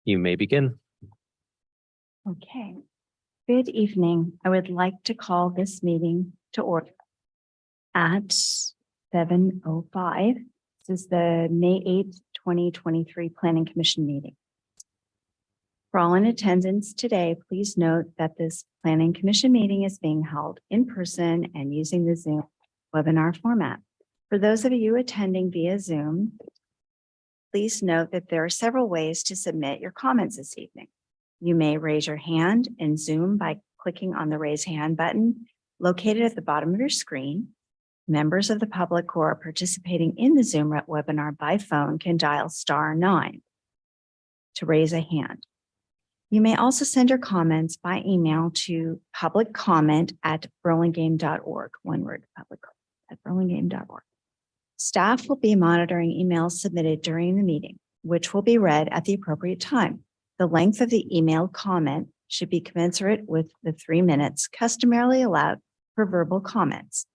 You may begin. Okay. Good evening. I would like to call this meeting to order at 7:05. This is the May 8th, 2023 Planning Commission meeting. For all in attendance today, please note that this Planning Commission meeting is being held in person and using the Zoom webinar format. For those of you attending via Zoom, please note that there are several ways to submit your comments this evening. You may raise your hand in Zoom by clicking on the raise hand button located at the bottom of your screen. Members of the public who are participating in the Zoom webinar by phone can dial *9 to raise a hand. You may also send your comments by email to publiccomment@burlingame.org. One word, public@burlingame.org. Staff will be monitoring emails submitted during the meeting, which will be read at the appropriate time. The length of the email comment should be commensurate with the 3 minutes customarily allowed for verbal comments.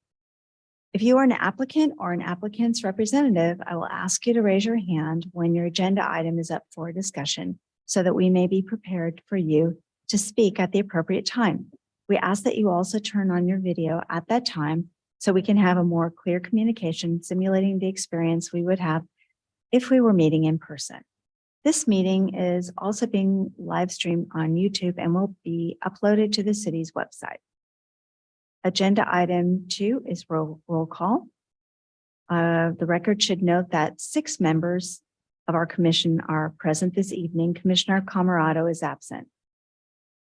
If you are an applicant or an applicant's representative, I will ask you to raise your hand when your agenda item is up for discussion so that we may be prepared for you to speak at the appropriate time. We ask that you also turn on your video at that time so we can have a more clear communication simulating the experience we would have if we were meeting in person. This meeting is also being live streamed on YouTube and will be uploaded to the city's website. Agenda item 2 is roll call. The record should note that 6 members of our commission are present this evening. Commissioner Camarado is absent.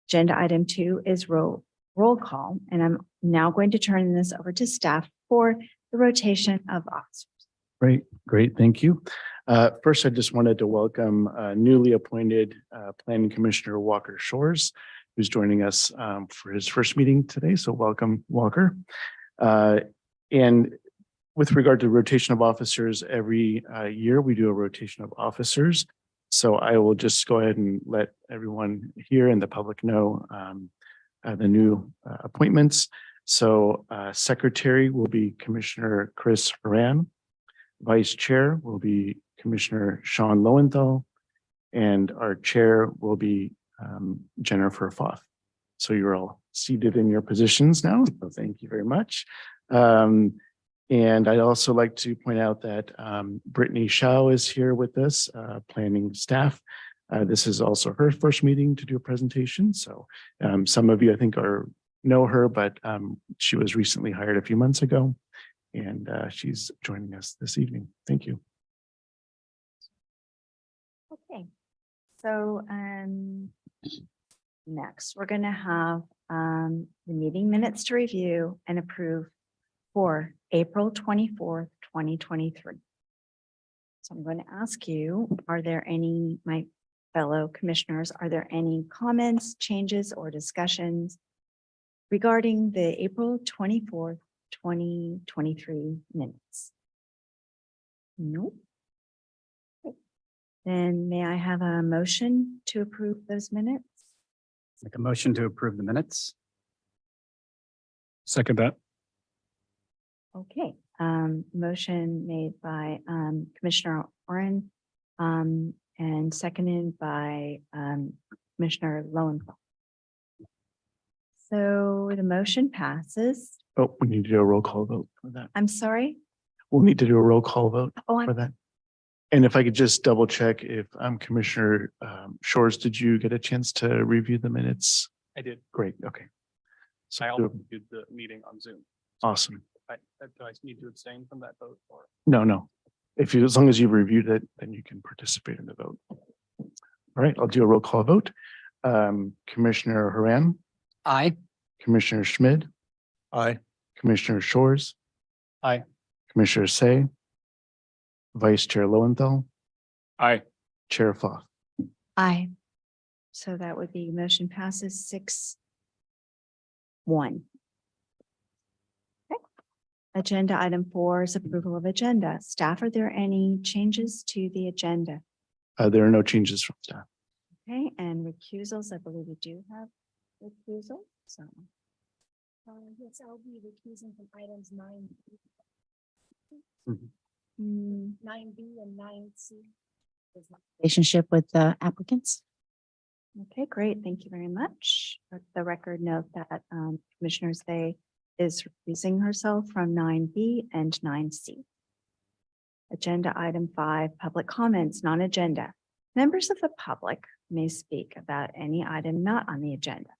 Agenda item 2 is roll call, and I'm now going to turn this over to staff for the rotation of officers. Great. Thank you. First, I just wanted to welcome newly appointed Planning Commissioner Walker Shores, who's joining us for his first meeting today. So welcome, Walker. And with regard to rotation of officers, every year we do a rotation of officers. So I will just go ahead and let everyone here and the public know the new appointments. So Secretary will be Commissioner Chris Horan. Vice Chair will be Commissioner Sean Lowenthal, and our Chair will be Jennifer Foth. So you're all seated in your positions now. So thank you very much. And I'd also like to point out that Brittany Shao is here with us, planning staff. This is also her first meeting to do a presentation. So some of you, I think, know her, but she was recently hired a few months ago, and she's joining us this evening. Thank you. Okay, so next we're going to have the meeting minutes to review and approve for April 24th, 2023. So I'm going to ask you, are there any, my fellow commissioners, are there any comments, changes, or discussions regarding the April 24th, 2023 minutes? Nope. Then may I have a motion to approve those minutes? Make a motion to approve the minutes. Second that. Okay, motion made by Commissioner Oren and seconded by Commissioner Lowenthal. So the motion passes. Oh, we need to do a roll call vote for that. I'm sorry. We'll need to do a roll call vote Oh, for that. And if I could just double check if Commissioner Shores, did you get a chance to review the minutes? I did. Great. Okay. So I also did the meeting on Zoom. awesome. Do I need to abstain from that vote or? No. As long as you've reviewed it, then you can participate in the vote. All right, I'll do a roll call vote. Commissioner Horan, Aye. Commissioner Schmid, Aye. Commissioner Shores, Aye. Commissioner Say, Vice Chair Lowenthal, Aye. Chair Foth. aye. So that would be motion passes 6-1. Agenda item 4 is approval of agenda. Staff, are there any changes to the agenda? There are no changes from staff. Okay, and recusals, I believe we do have recusal, so. Yes, I'll be recusing from items 9B. Mm, 9B and 9C. Relationship with the applicants? Okay, great. Thank you very much. Let the record note that Commissioner Zay is recusing herself from 9B and 9C. Agenda item 5, public comments, non-agenda. Members of the public may speak about any item not on the agenda.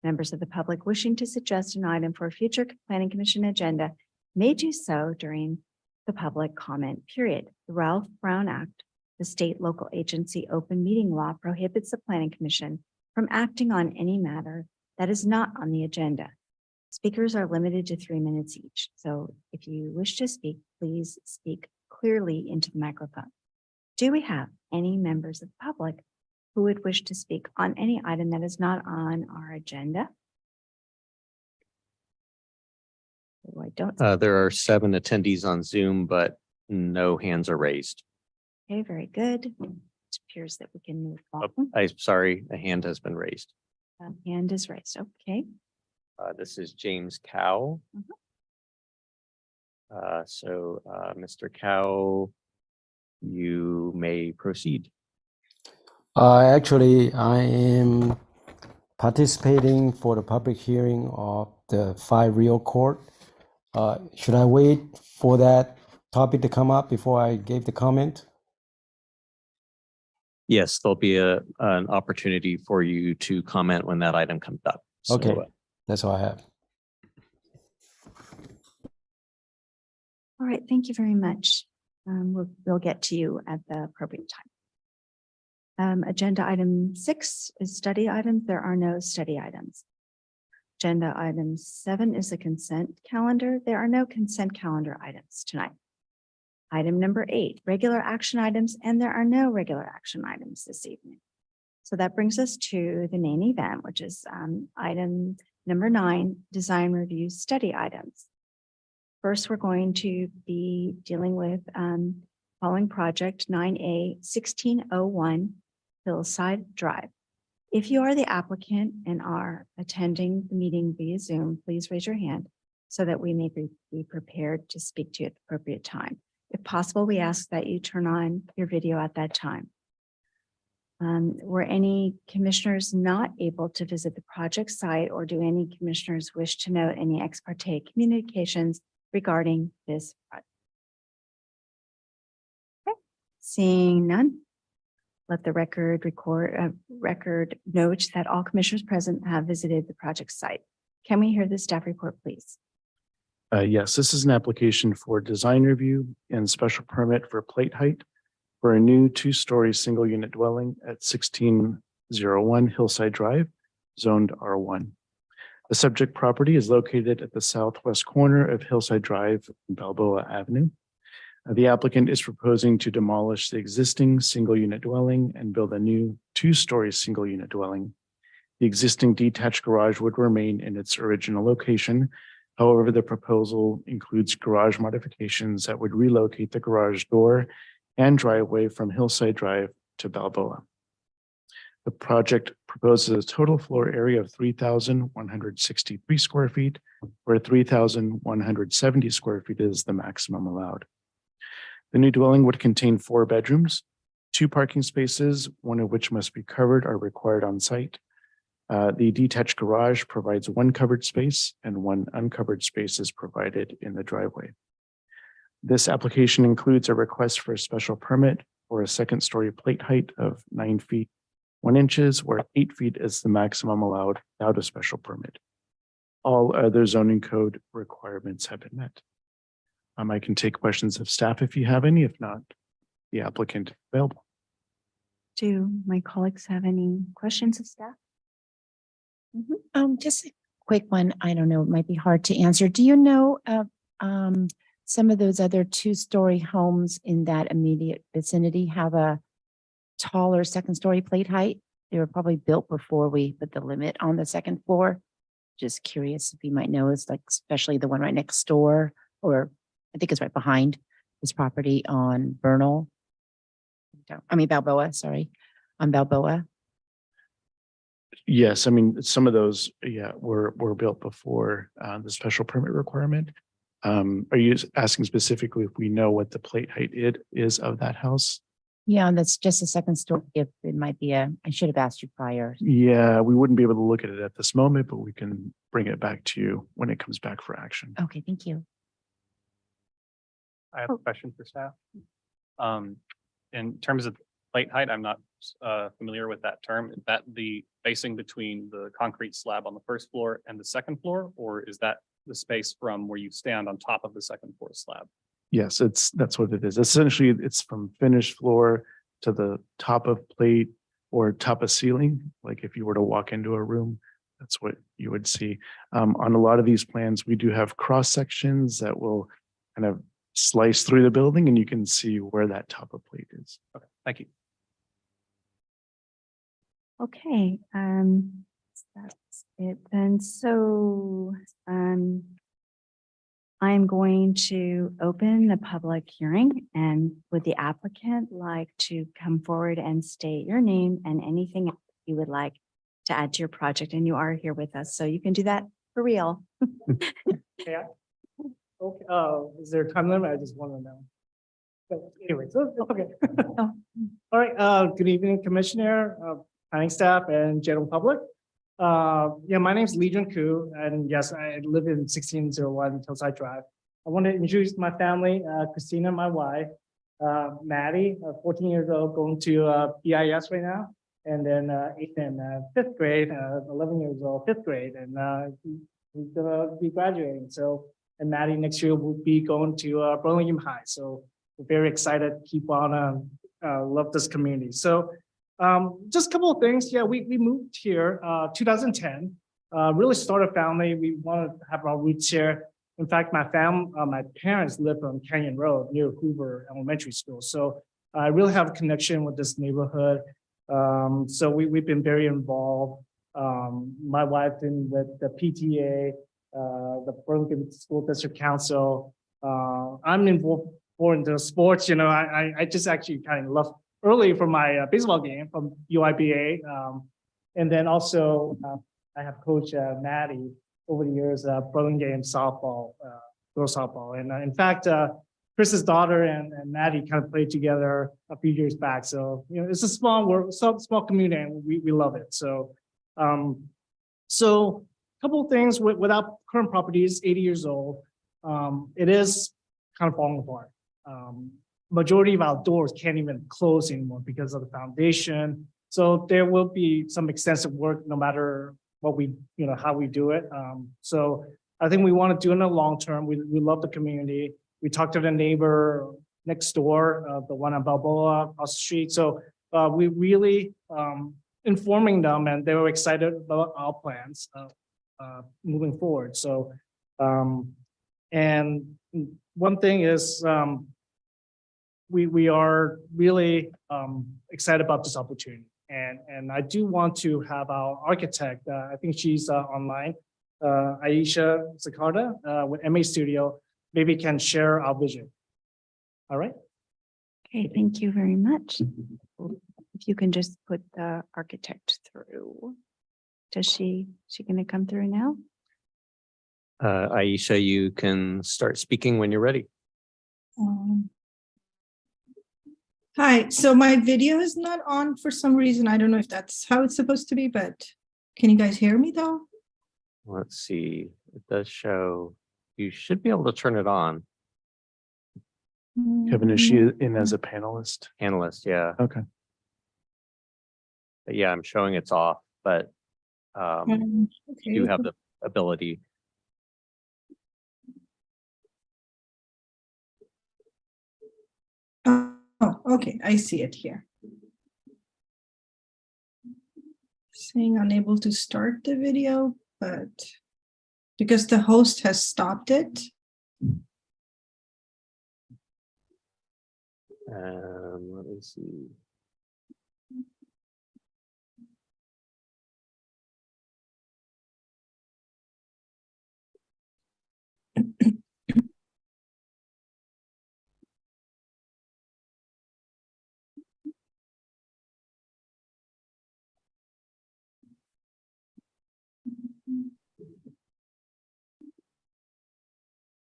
Members of the public wishing to suggest an item for a future planning commission agenda may do so during the public comment period. The Ralph Brown Act, the state local agency open meeting law, prohibits the planning commission from acting on any matter that is not on the agenda. Speakers are limited to 3 minutes each. So if you wish to speak, please speak clearly into the microphone. Do we have any members of the public who would wish to speak on any item that is not on our agenda? Oh, I don't. There are 7 attendees on Zoom, but no hands are raised. Okay, very good. It appears that we can move on. I'm sorry, a hand has been raised. Hand is raised. Okay. This is James Cow. Mhm. Mr. Cow, you may proceed. Actually, I am participating for the public hearing of the 5 Real Court. Should I wait for that topic to come up before I give the comment? Yes, there'll be an opportunity for you to comment when that item comes up. So, Okay. That's all I have. All right. Thank you very much. We'll get to you at the appropriate time. Agenda item 6 is study items. There are no study items. Agenda item 7 is a consent calendar. There are no consent calendar items tonight. Item number 8, regular action items, and there are no regular action items this evening. So that brings us to the main event, which is item number 9, design review study items. First, we're going to be dealing with following project 9A 1601 Hillside Drive. If you are the applicant and are attending the meeting via Zoom, please raise your hand so that we may be prepared to speak to you at the appropriate time. If possible, we ask that you turn on your video at that time. Were any commissioners not able to visit the project site, or do any commissioners wish to note any ex parte communications regarding this project? Okay. Seeing none, let the record note that all commissioners present have visited the project site. Can we hear the staff report, please? Yes, this is an application for design review and special permit for plate height for a new 2-story single unit dwelling at 1601 Hillside Drive, zoned R1. The subject property is located at the southwest corner of Hillside Drive and Balboa Avenue. The applicant is proposing to demolish the existing single unit dwelling and build a new 2-story single unit dwelling. The existing detached garage would remain in its original location. However, the proposal includes garage modifications that would relocate the garage door and driveway from Hillside Drive to Balboa. The project proposes a total floor area of 3,163 square feet, where 3,170 square feet is the maximum allowed. The new dwelling would contain 4 bedrooms, 2 parking spaces, one of which must be covered, are required on site. The detached garage provides 1 covered space and 1 uncovered space is provided in the driveway. This application includes a request for a special permit for a 2nd-story plate height of 9 feet 1 inches, where 8 feet is the maximum allowed without a special permit. All other zoning code requirements have been met. I can take questions of staff if you have any. If not, the applicant available. Do my colleagues have any questions of staff? Just a quick one. I don't know, it might be hard to answer. Do you know of some of those other 2-story homes in that immediate vicinity have a taller 2nd-story plate height? They were probably built before we put the limit on the 2nd floor. Just curious if you might know, it's like especially the one right next door, or I think it's right behind this property on Balboa, on Balboa. Yes, I mean, some of those, were built before the special permit requirement. Are you asking specifically if we know what the plate height is of that house? Yeah, that's just a second story. If it might be I should have asked you prior. Yeah, we wouldn't be able to look at it at this moment, but we can bring it back to you when it comes back for action. Okay, thank you. I have a question for staff. In terms of plate height, I'm not familiar with that term. Is that the spacing between the concrete slab on the first floor and the second floor? Or is that the space from where you stand on top of the second floor slab? Yes, that's what it is. Essentially, it's from finished floor to the top of plate or top of ceiling. Like if you were to walk into a room, that's what you would see. On a lot of these plans, we do have cross sections that will kind of slice through the building and you can see where that top of plate is. Okay, thank you. Okay, that's it then. So, I'm going to open the public hearing, and would the applicant like to come forward and state your name and anything you would like to add to your project? And you are here with us, so you can do that for real. Yeah. Okay, is there a time limit? I just want to know. But anyway, so, okay. Oh. All right, good evening, Commissioner, planning staff and general public. Yeah, my name is Lee Jun Koo, and yes, I live in 1601 Hillside Drive. I want to introduce my family, Christina, my wife, Maddie, 14 years old, going to BIS right now. And then Ethan, 5th grade, 11 years old, 5th grade, and he's gonna be graduating. So, and Maddie next year will be going to Burlingame High. So we're very excited, keep on, love this community. So just a couple of things. Yeah, we moved here 2010, really started a family. We wanted to have our roots here. In fact, my parents live on Canyon Road near Hoover Elementary School. So I really have a connection with this neighborhood. So we've been very involved. My wife been with the PTA, the Burlingame School District Council. I'm involved more into sports. You know, I just actually kind of love early from my baseball game from UIBA. And then also I have coached Maddie over the years, Burlingame softball, girls softball. And in fact, Chris's daughter and Maddie kind of played together a few years back. So, you know, it's a small world, small community, and we love it. So, so a couple of things without current properties, 80 years old, it is kind of falling apart. Majority of our doors can't even close anymore because of the foundation. So there will be some extensive work no matter what we, you know, how we do it. So I think we want to do it in the long term. We love the community. We talked to the neighbor next door, the one on Balboa across the street. So we really informing them, and they were excited about our plans moving forward. So, and one thing is, we are really excited about this opportunity. And I do want to have our architect, I think she's online, Aisha Zakarda with MA Studio, maybe can share our vision. All right. Okay, thank you very much. If you can just put the architect through. Does she going to come through now? Aisha, you can start speaking when you're ready. Hi, so my video is not on for some reason. I don't know if that's how it's supposed to be, but can you guys hear me though? Let's see. It does show. You should be able to turn it on. Kevin, is she in as a panelist? Analyst, yeah. Okay. But yeah, I'm showing it's off, but you Okay. have the ability. Oh, okay, I see it here. Saying unable to start the video, but because the host has stopped it. Let me see.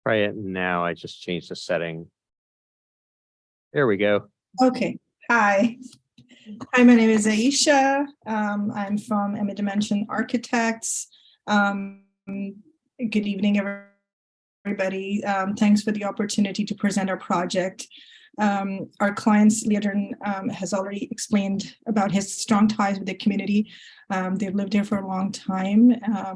Try it now. I just changed the setting. There we go. Okay, Hi. Hi, my name is Aisha. I'm from Emma Dimension Architects. Good evening, everybody. Thanks for the opportunity to present our project. Our clients, Leodren, has already explained about his strong ties with the community. They've lived here for a long time,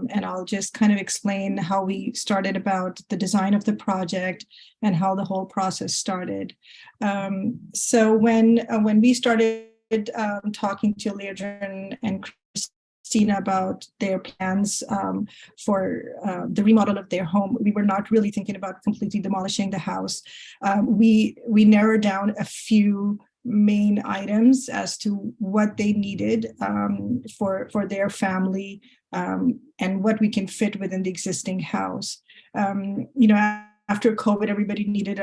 and I'll just kind of explain how we started about the design of the project and how the whole process started. So when we started talking to Leodren and Christina about their plans for the remodel of their home, we were not really thinking about completely demolishing the house. We narrowed down a few main items as to what they needed for their family and what we can fit within the existing house. After COVID, everybody needed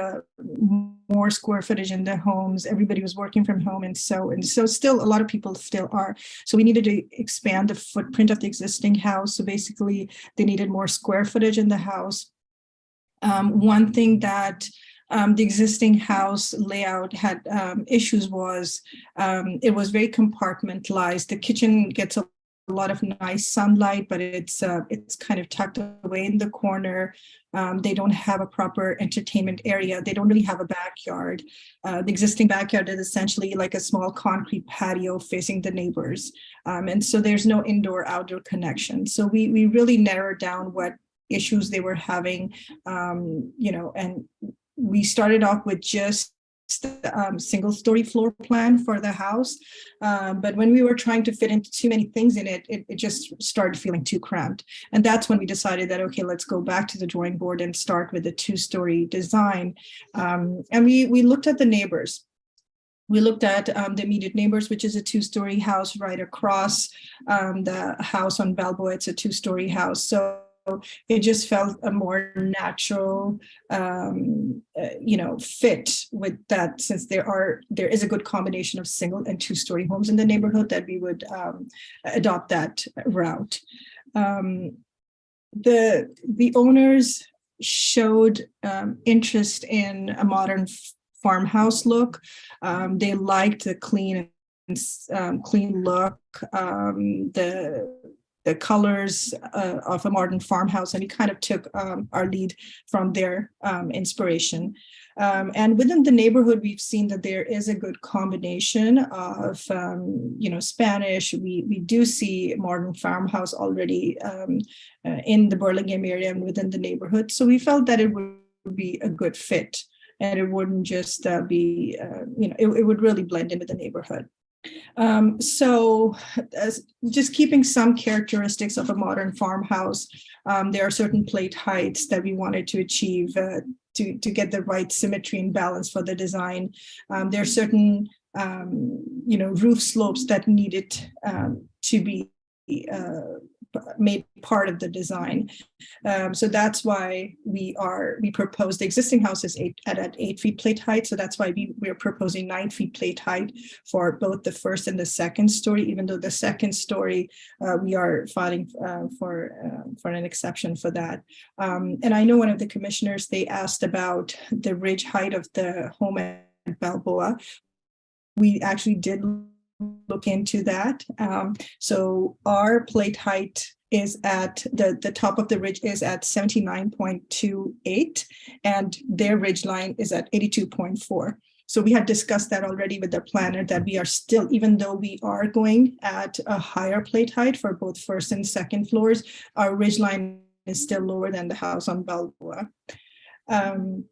more square footage in their homes. Everybody was working from home, and so still a lot of people still are. So we needed to expand the footprint of the existing house. So basically, they needed more square footage in the house. One thing that the existing house layout had issues was it was very compartmentalized. The kitchen gets a lot of nice sunlight, but it's kind of tucked away in the corner. They don't have a proper entertainment area. They don't really have a backyard. The existing backyard is essentially like a small concrete patio facing the neighbors. And so there's no indoor-outdoor connection. So we really narrowed down what issues they were having, and we started off with just single-story floor plan for the house, but when we were trying to fit into too many things in it, it just started feeling too cramped. And that's when we decided that, okay, let's go back to the drawing board and start with a 2-story design. And we looked at the neighbors. We looked at the immediate neighbors, which is a 2-story house right across the house on Balboa. It's a 2-story house. So it just felt a more natural, fit with that, since there is a good combination of single and 2-story homes in the neighborhood, that we would adopt that route. The owners showed interest in a modern farmhouse look. They liked the clean look, the colors of a modern farmhouse, and we kind of took our lead from their inspiration. And within the neighborhood, we've seen that there is a good combination of, Spanish. We do see modern farmhouse already in the Burlingame area and within the neighborhood. So we felt that it would be a good fit, and it wouldn't just be, it would really blend into the neighborhood. So just keeping some characteristics of a modern farmhouse, there are certain plate heights that we wanted to achieve to get the right symmetry and balance for the design. There are certain, roof slopes that needed to be made part of the design. So that's why we propose the existing house is at 8 feet plate height. So that's why we're proposing 9 feet plate height for both the first and the second story, even though the second story, we are filing for an exception for that. And I know one of the commissioners, they asked about the ridge height of the home at Balboa. We actually did look into that. So our plate height is at the top of the ridge is at 79.28, and their ridge line is at 82.4. So we had discussed that already with the planner, that we are still, even though we are going at a higher plate height for both first and second floors, our ridge line is still lower than the house on Balboa. Then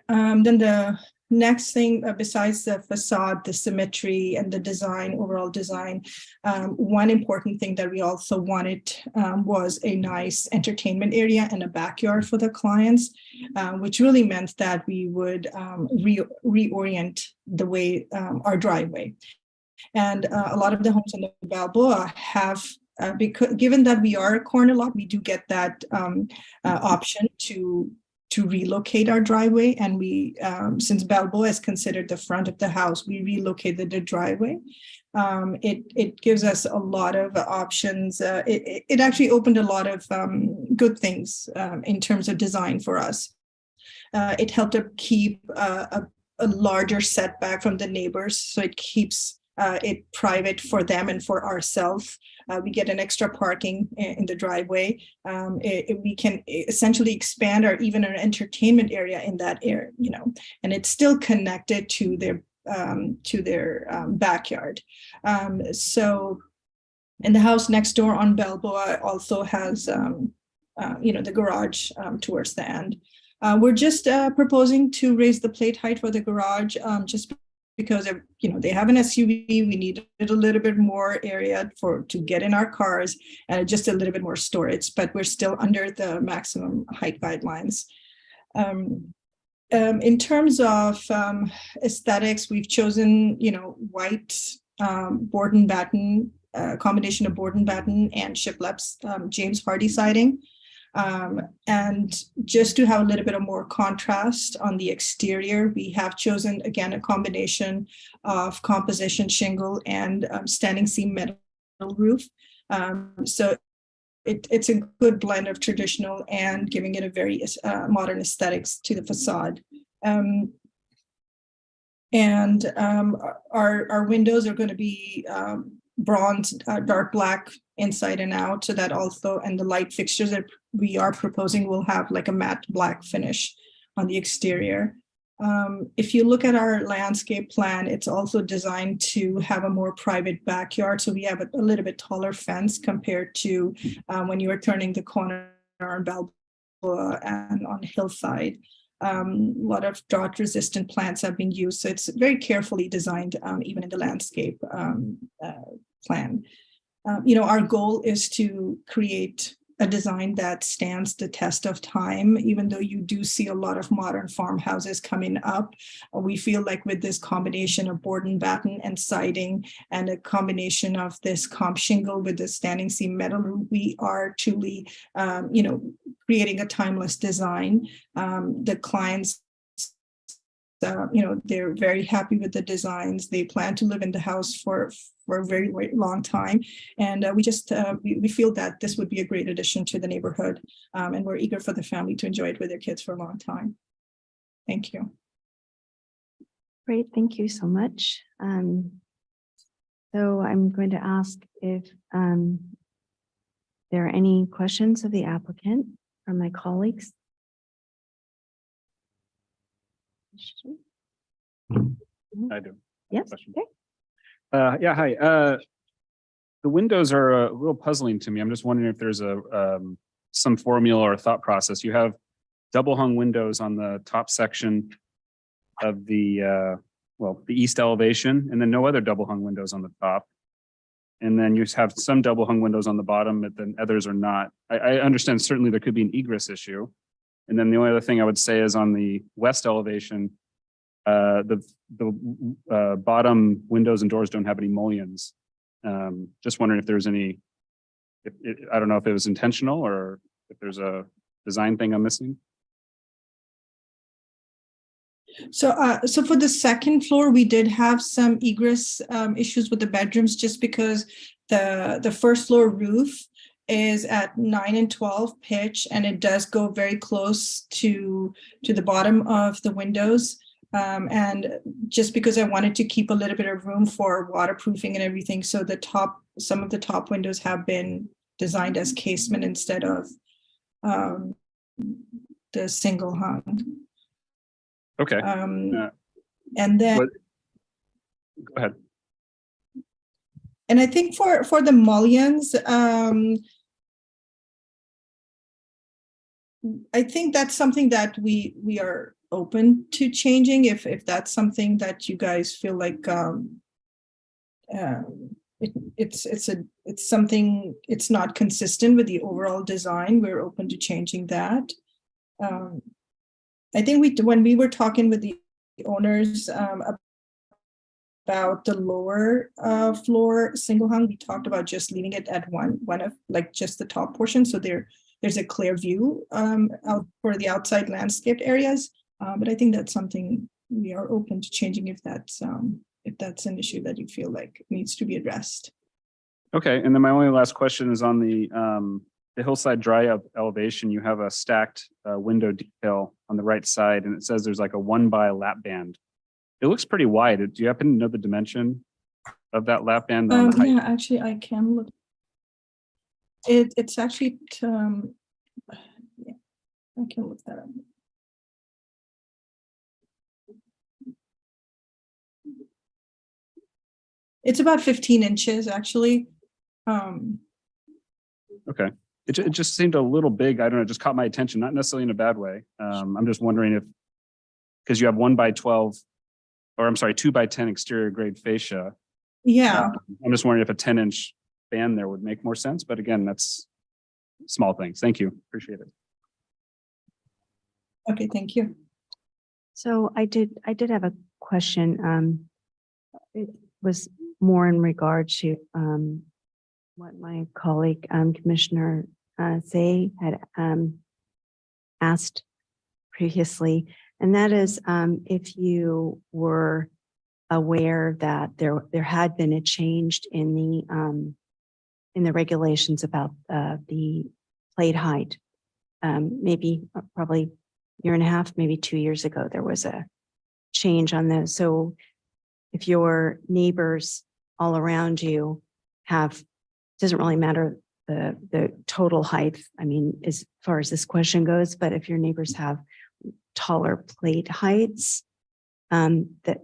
the next thing, besides the facade, the symmetry and the design, overall design, one important thing that we also wanted was a nice entertainment area and a backyard for the clients, which really meant that we would reorient the way our driveway. And a lot of the homes in the Balboa have, because given that we are a corner lot, we do get that option to relocate our driveway. And we, since Balboa is considered the front of the house, we relocated the driveway. It gives us a lot of options. It actually opened a lot of good things in terms of design for us. It helped to keep a a larger setback from the neighbors, so it keeps it private for them and for ourselves. We get an extra parking in the driveway. We can essentially expand our even our entertainment area in that area, and it's still connected to their backyard. So, and the house next door on Balboa also has, the garage towards the end. We're just proposing to raise the plate height for the garage, just because they have an SUV. We needed a little bit more area to get in our cars and just a little bit more storage, but we're still under the maximum height guidelines. In terms of aesthetics, we've chosen, white board and batten, combination of board and batten and shiplap's James Hardy siding. And just to have a little bit of more contrast on the exterior, we have chosen, again, a combination of composition shingle and standing seam metal roof. So it's a good blend of traditional and giving it a very modern aesthetics to the facade. And our windows are going to be bronze, dark black inside and out, so that also, and the light fixtures that we are proposing will have like a matte black finish on the exterior. If you look at our landscape plan, it's also designed to have a more private backyard. So we have a little bit taller fence compared to when you are turning the corner on Balboa and on Hillside. A lot of drought resistant plants have been used. So it's very carefully designed, even in the landscape plan. Our goal is to create a design that stands the test of time. Even though you do see a lot of modern farmhouses coming up, we feel like with this combination of board and batten and siding and a combination of this comp shingle with the standing seam metal roof, we are truly, creating a timeless design. The clients, they're very happy with the designs. They plan to live in the house for a very, very long time. And we feel that this would be a great addition to the neighborhood. And we're eager for the family to enjoy it with their kids for a long time. Thank you. Great, thank you so much. So I'm going to ask if there are any questions of the applicant from my colleagues. I do. Yes. Question. Okay. Yeah, hi. The windows are a little puzzling to me. I'm just wondering if there's some formula or thought process. You have double hung windows on the top section of the east elevation, and then no other double hung windows on the top. And then you have some double hung windows on the bottom, but then others are not. I understand certainly there could be an egress issue. And then the only other thing I would say is on the west elevation, the bottom windows and doors don't have any mullions. Just wondering if there's any, I don't know if it was intentional or if there's a design thing I'm missing. So for the second floor, we did have some egress issues with the bedrooms, just because the first floor roof is at 9 and 12 pitch, and it does go very close to the bottom of the windows. And just because I wanted to keep a little bit of room for waterproofing and everything, so some of the top windows have been designed as casement instead of the single hung. Okay. And then go ahead. And I think for the mullions, I think that's something that we are open to changing if that's something that you guys feel like it's something, it's not consistent with the overall design. We're open to changing that. I think when we were talking with the owners about the lower floor single hung, we talked about just leaving it at one of like just the top portion, so there's a clear view out for the outside landscaped areas. But I think that's something we are open to changing if that's an issue that you feel like needs to be addressed. Okay, and then my only last question is on the hillside dry elevation. You have a stacked window detail on the right side, and it says there's like a 1x lap band It looks pretty wide. Do you happen to know the dimension of that lap band? On the height? Yeah, actually, I can look. It's actually, yeah, I can look that up. It's about 15 inches, actually. Okay. It just seemed a little big. I don't know, it just caught my attention, not necessarily in a bad way. I'm just wondering if, because you have 1x12, or I'm sorry, 2x10 exterior grade fascia. Yeah, I'm just wondering if a 10-inch band there would make more sense, but again, that's small things. Thank you. Appreciate it. okay, thank you. So I did have a question. It was more in regard to what my colleague, Commissioner Zay had asked previously, and that is if you were aware that there had been a change in the regulations about the plate height. Maybe probably year and a half, maybe 2 years ago, there was a change on those. So if your neighbors all around you have, doesn't really matter the total height, I mean, as far as this question goes, but if your neighbors have taller plate heights, that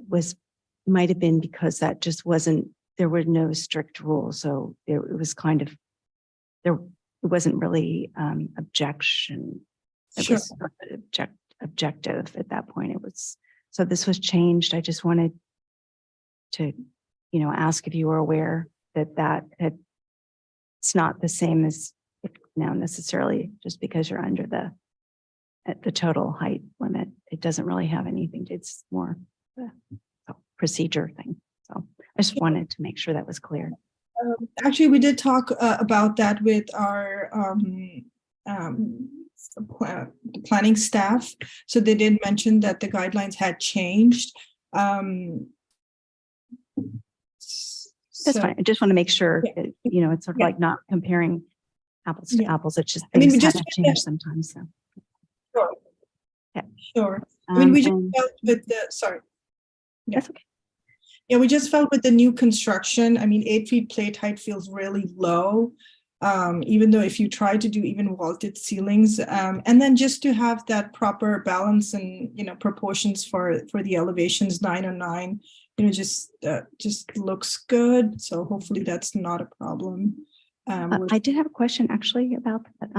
might have been because that just wasn't, there were no strict rules. So it was kind of, it wasn't really objection. It Sure. was objective at that point. It was, so this was changed. I just wanted to, ask if you were aware that it's not the same as now necessarily just because you're under the total height limit. It doesn't really have anything. It's more a procedure thing. So I just wanted to make sure that was clear. Actually, we did talk about that with our planning staff. So they did mention that the guidelines had changed. That's fine. I just want to make sure, Yeah. that, it's sort of Yeah. like not comparing apples to Yeah. apples. It's just I mean, things we just have to change sometimes. So. Sure. Yeah. Sure. I mean, we just and felt with the, sorry. Yeah. that's okay. Yeah, we just felt with the new construction, I mean, 8 feet plate height feels really low. Even though if you try to do even vaulted ceilings, and then just to have that proper balance and, proportions for the elevations 9 on 9, just looks good. So hopefully that's not a problem. I did have a question actually about that,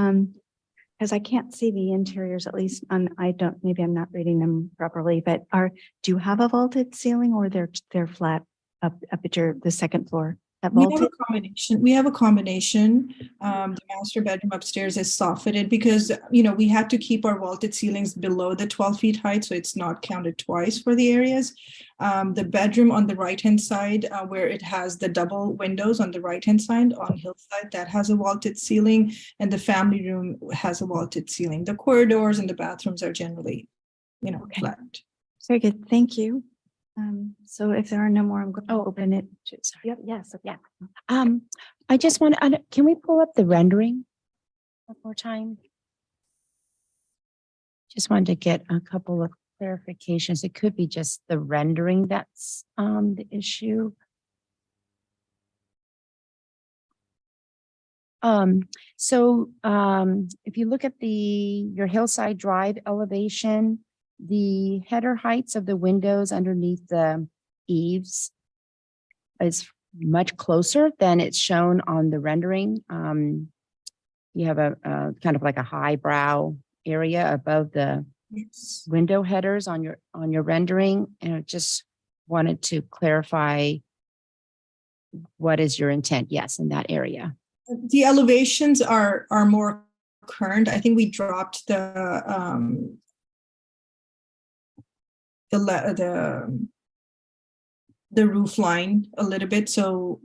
because I can't see the interiors, at least on, maybe I'm not reading them properly, but do you have a vaulted ceiling or they're flat up at the second floor? We have a combination. The master bedroom upstairs is soffitted because, we had to keep our vaulted ceilings below the 12 feet height, so it's not counted twice for the areas. The bedroom on the right-hand side, where it has the double windows on the right-hand side on hillside, that has a vaulted ceiling, and the family room has a vaulted ceiling. The corridors and the bathrooms are generally, flat. Very good. Thank you. So if there are no more, I'm going to open it. Yep. Yes. Yeah. I just want to, can we pull up the rendering one more time? Just wanted to get a couple of clarifications. It could be just the rendering that's the issue. If you look at your hillside drive elevation, the header heights of the windows underneath the eaves is much closer than it's shown on the rendering. You have a kind of like a highbrow area above the window headers on your rendering, and I just wanted to clarify what is your intent? Yes, in that area. The elevations are more current. I think we dropped the roof line a little bit. So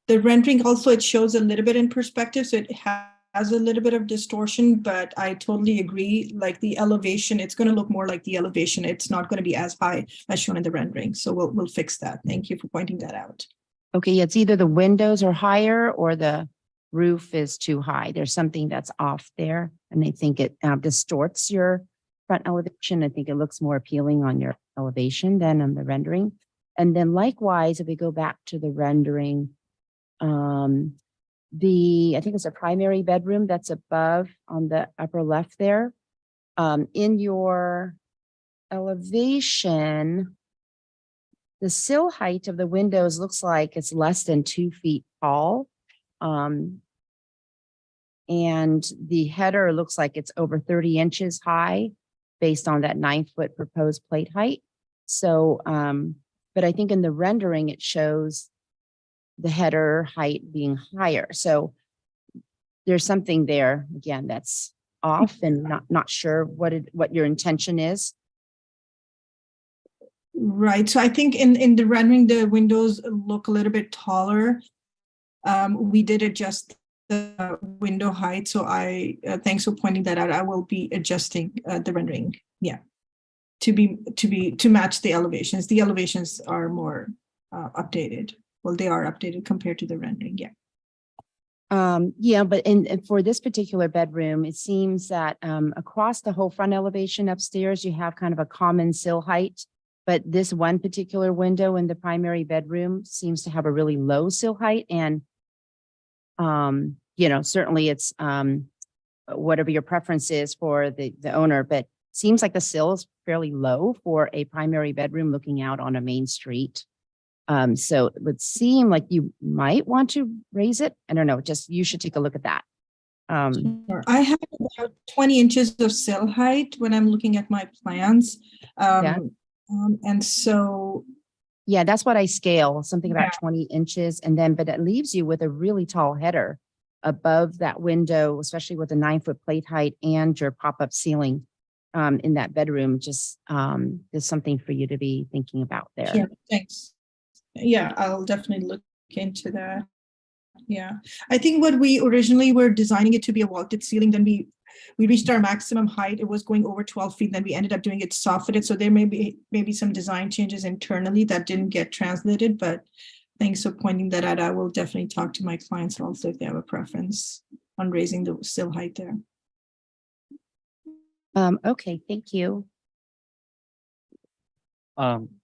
the rendering also, it shows a little bit in perspective. So it has a little bit of distortion, but I totally agree. Like the elevation, it's going to look more like the elevation. It's not going to be as high as shown in the rendering. So we'll fix that. Thank you for pointing that out. Okay, it's either the windows are higher or the roof is too high. There's something that's off there, and I think it distorts your front elevation. I think it looks more appealing on your elevation than on the rendering. And then likewise, if we go back to the rendering, I think it's a primary bedroom that's above on the upper left there. In your elevation, the sill height of the windows looks like it's less than 2 feet tall. And the header looks like it's over 30 inches high based on that 9-foot proposed plate height. So, but I think in the rendering, it shows the header height being higher. So there's something there, again, that's off and not sure what your intention is. Right. So I think in the rendering, the windows look a little bit taller. We did adjust the window height. So thanks for pointing that out. I will be adjusting the rendering. Yeah. To match the elevations. The elevations are more updated. Well, they are updated compared to the rendering. Yeah. Yeah, but for this particular bedroom, it seems that across the whole front elevation upstairs, you have kind of a common sill height. But this one particular window in the primary bedroom seems to have a really low sill height. And, certainly it's whatever your preference is for the owner, but seems like the sill is fairly low for a primary bedroom looking out on a main street. So it would seem like you might want to raise it. I don't know, just you should take a look at that. Sure. I have about 20 inches of sill height when I'm looking at my plans. And so. Yeah, that's what I scale, something about 20 inches. And then, but it leaves you with a really tall header above that window, especially with a 9-foot plate height and your pop-up ceiling in that bedroom. Just there's something for you to be thinking about there. Sure, thanks. Yeah, I'll definitely look into that. Yeah, I think what we originally were designing it to be a vaulted ceiling, then we reached our maximum height. It was going over 12 feet. Then we ended up doing it soft-fitted. So there may be some design changes internally that didn't get translated, but thanks for pointing that out. I will definitely talk to my clients also if they have a preference on raising the sill height there. Okay, thank you.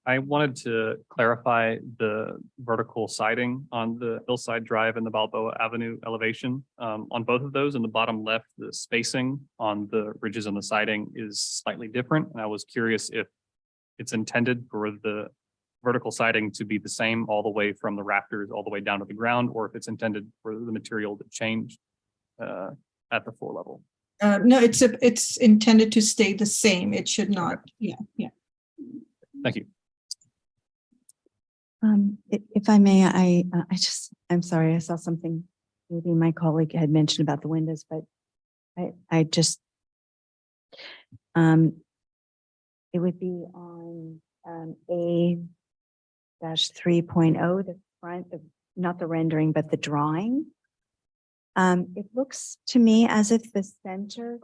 I wanted to clarify the vertical siding on the Hillside Drive and the Balboa Avenue elevation. On both of those, in the bottom left, the spacing on the ridges on the siding is slightly different. And I was curious if it's intended for the vertical siding to be the same all the way from the rafters all the way down to the ground, or if it's intended for the material to change at the floor level. No, it's intended to stay the same. It should not. Yeah. Thank you. If I may, I'm sorry, I saw something maybe my colleague had mentioned about the windows, but I just, it would be on A-3.0, the front, not the rendering, but the drawing. It looks to me as if the center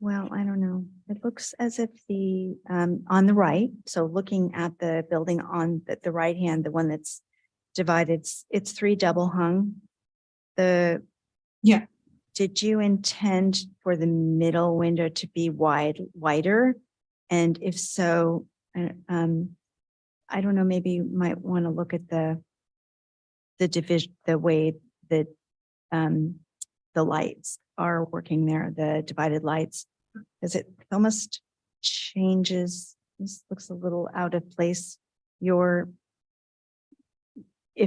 well, I don't know. It looks as if the, on the right, so looking at the building on the right hand, the one that's divided, it's 3 double hung. Yeah. Did you intend for the middle window to be wider? And if so, I don't know, maybe you might want to look at the division, the way that the lights are working there, the divided lights, because it almost changes. This looks a little out of place. If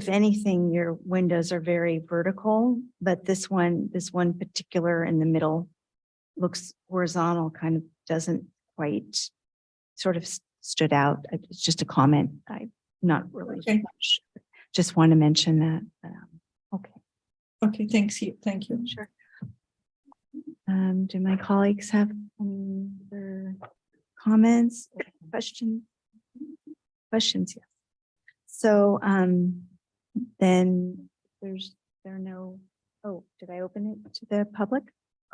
anything, your windows are very vertical, but this one particular in the middle looks horizontal, kind of doesn't quite sort of stood out. It's just a comment. I'm not really much. Just want to mention that. Okay. Okay, thanks. Thank you. Sure. Do my colleagues have any other comments, questions? Questions, yes. So then there are no, did I open it to the public?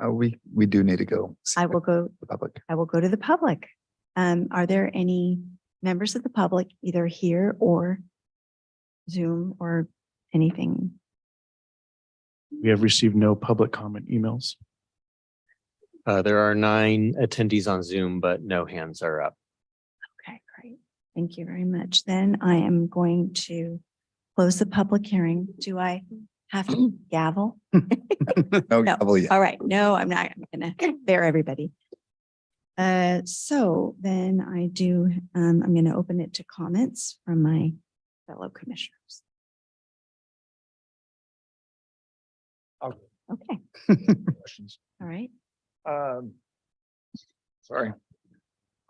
We do need to go. I will go. The public. I will go to the public. Are there any members of the public, either here or Zoom or anything? We have received no public comment emails. There are 9 attendees on Zoom, but no hands are up. Okay, great. Thank you very much. Then I am going to close the public hearing. Do I have to gavel? No, No. gavel yet. All right. No, I'm not. I'm gonna bear everybody. So then I'm gonna open it to comments from my fellow commissioners. Okay, Questions. all right. Sorry.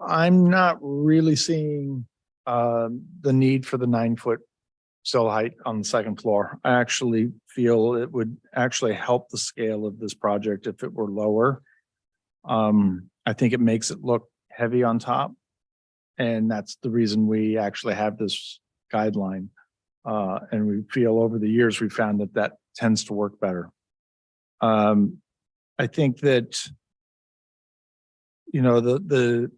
I'm not really seeing the need for the 9-foot sill height on the second floor. I actually feel it would actually help the scale of this project if it were lower. I think it makes it look heavy on top. And that's the reason we actually have this guideline. And we feel over the years, we found that that tends to work better. I think that, you know, the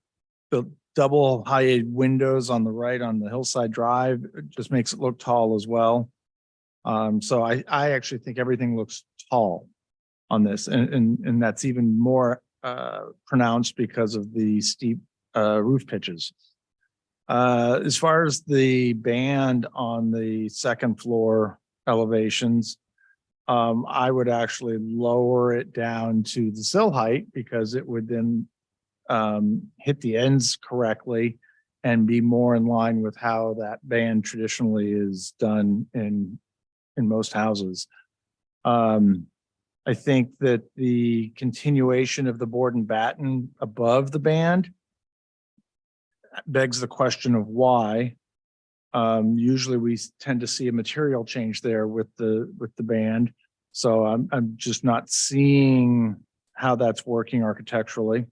double high windows on the right on the hillside drive, it just makes it look tall as well. So I actually think everything looks tall on this, and that's even more pronounced because of the steep roof pitches. As far as the band on the second floor elevations, I would actually lower it down to the sill height because it would then hit the ends correctly and be more in line with how that band traditionally is done in most houses. I think that the continuation of the board and batten above the band begs the question of why. Usually we tend to see a material change there with the band. So I'm just not seeing how that's working architecturally.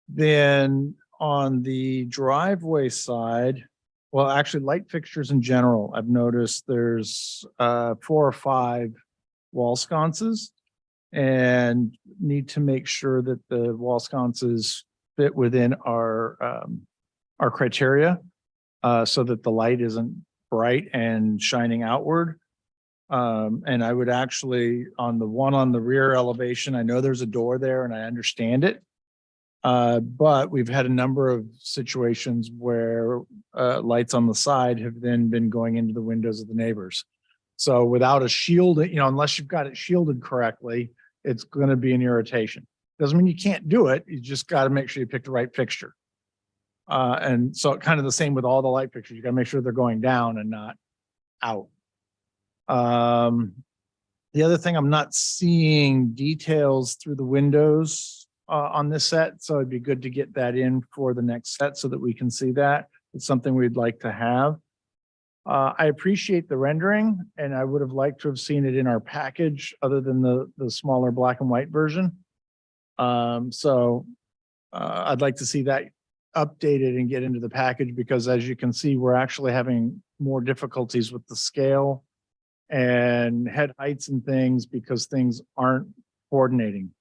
Then on the driveway side, well, actually light fixtures in general, I've noticed there's 4 or 5 wall sconces and need to make sure that the wall sconces fit within our criteria so that the light isn't bright and shining outward. And I would actually, on the one on the rear elevation, I know there's a door there and I understand it. But we've had a number of situations where lights on the side have then been going into the windows of the neighbors. So without a shield, you know, unless you've got it shielded correctly, it's going to be an irritation. Doesn't mean you can't do it. You just got to make sure you pick the right fixture. And so kind of the same with all the light fixtures. You got to make sure they're going down and not out. The other thing, I'm not seeing details through the windows on this set, so it'd be good to get that in for the next set so that we can see that. It's something we'd like to have. I appreciate the rendering, and I would have liked to have seen it in our package other than the smaller black and white version. So I'd like to see that updated and get into the package because as you can see, we're actually having more difficulties with the scale and head heights and things because things aren't coordinating.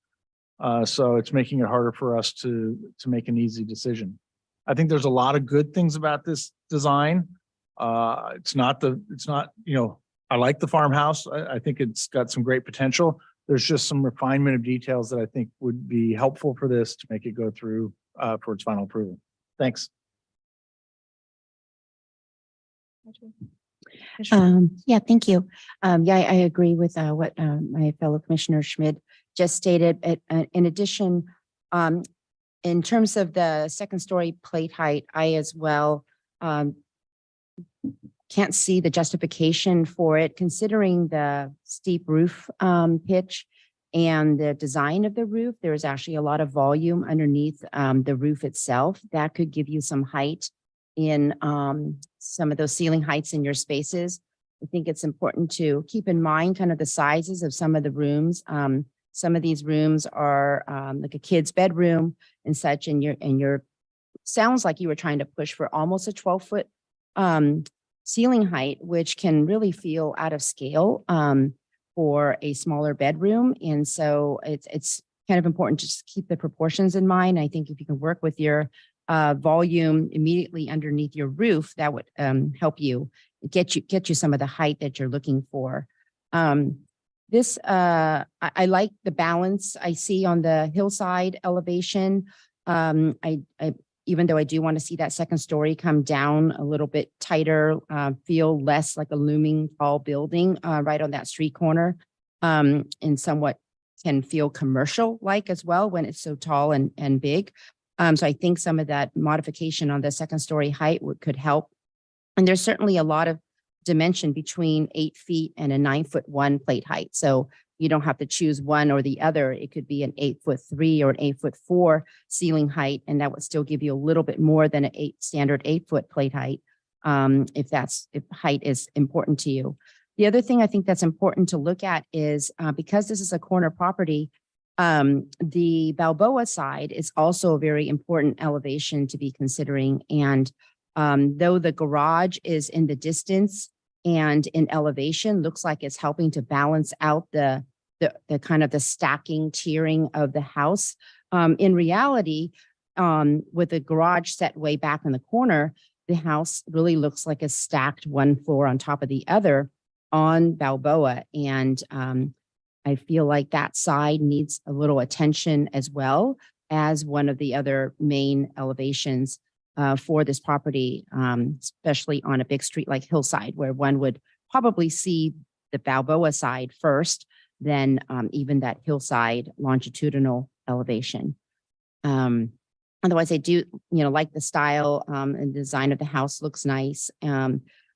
So it's making it harder for us to make an easy decision. I think there's a lot of good things about this design. It's not, you know, I like the farmhouse. I think it's got some great potential. There's just some refinement of details that I think would be helpful for this to make it go through for its final approval. Thanks. Yeah, thank you. Yeah, I agree with what my fellow Commissioner Schmidt just stated. In addition, in terms of the second story plate height, I as well can't see the justification for it, considering the steep roof pitch and the design of the roof. There is actually a lot of volume underneath the roof itself that could give you some height in some of those ceiling heights in your spaces. I think it's important to keep in mind kind of the sizes of some of the rooms. Some of these rooms are like a kid's bedroom and such, and your sounds like you were trying to push for almost a 12-foot ceiling height, which can really feel out of scale for a smaller bedroom. And so it's kind of important to just keep the proportions in mind. I think if you can work with your volume immediately underneath your roof, that would help you get you some of the height that you're looking for. This, I like the balance I see on the hillside elevation. Even though I do want to see that second story come down a little bit tighter, feel less like a looming tall building, right on that street corner. And somewhat can feel commercial like as well when it's so tall and big. So I think some of that modification on the second story height could help. And there's certainly a lot of dimension between 8 feet and a 9'1" plate height. So you don't have to choose one or the other. It could be an 8'3" or an 8'4" ceiling height, and that would still give you a little bit more than a standard 8-foot plate height, if height is important to you. The other thing I think that's important to look at is because this is a corner property, the Balboa side is also a very important elevation to be considering. And though the garage is in the distance and in elevation, looks like it's helping to balance out the kind of the stacking tiering of the house. In reality, with the garage set way back in the corner, the house really looks like a stacked one floor on top of the other on Balboa. And I feel like that side needs a little attention as well as one of the other main elevations for this property, especially on a big street like Hillside, where one would probably see the Balboa side first, then even that Hillside longitudinal elevation. Otherwise, I do, like the style and design of the house looks nice.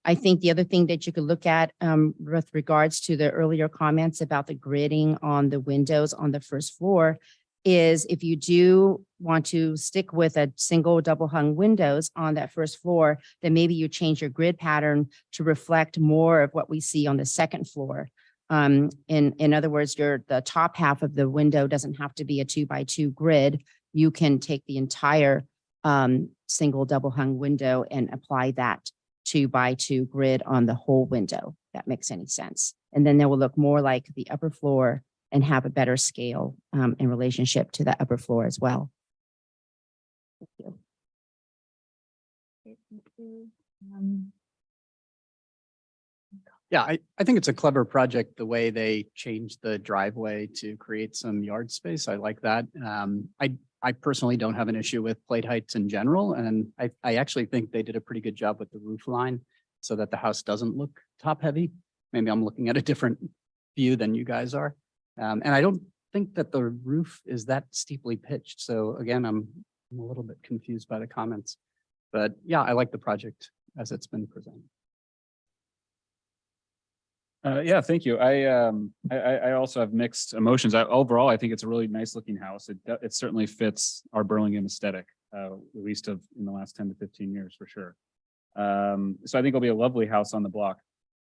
I think the other thing that you could look at with regards to the earlier comments about the gridding on the windows on the first floor is if you do want to stick with a single double hung windows on that first floor, then maybe you change your grid pattern to reflect more of what we see on the second floor. In other words, the top half of the window doesn't have to be a 2x2 grid. You can take the entire single double hung window and apply that 2x2 grid on the whole window. If that makes any sense. And then they will look more like the upper floor and have a better scale in relationship to the upper floor as well. Thank you. Yeah, I think it's a clever project, the way they changed the driveway to create some yard space. I like that. I personally don't have an issue with plate heights in general, and I actually think they did a pretty good job with the roof line so that the house doesn't look top heavy. Maybe I'm looking at a different view than you guys are. And I don't think that the roof is that steeply pitched. So again, I'm a little bit confused by the comments, but yeah, I like the project as it's been presented. Yeah, thank you. I also have mixed emotions. Overall, I think it's a really nice looking house. It certainly fits our Burlingame aesthetic, at least in the last 10 to 15 years for sure. So I think it'll be a lovely house on the block.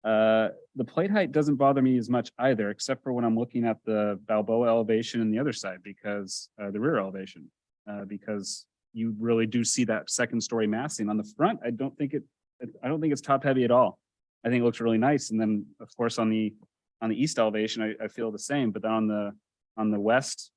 The plate height doesn't bother me as much either, except for when I'm looking at the Balboa elevation and the other side, because the rear elevation, because you really do see that second story massing on the front. I don't think it's top heavy at all. I think it looks really nice. And then of course on the east elevation, I feel the same, but then on the west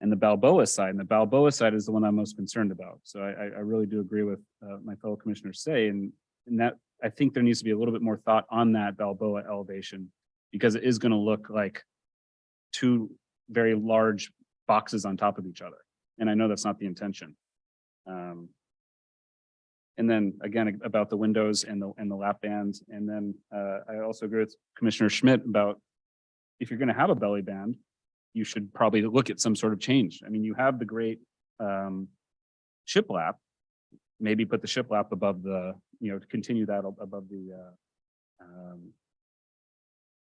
and the Balboa side, and the Balboa side is the one I'm most concerned about. So I really do agree with my fellow commissioners say, and that I think there needs to be a little bit more thought on that Balboa elevation, because it is going to look like two very large boxes on top of each other. And I know that's not the intention. And then again, about the windows and the lap bands. And then I also agree with Commissioner Schmidt about if you're going to have a belly band, you should probably look at some sort of change. I mean, you have the great shiplap, maybe put the shiplap above the, continue that above the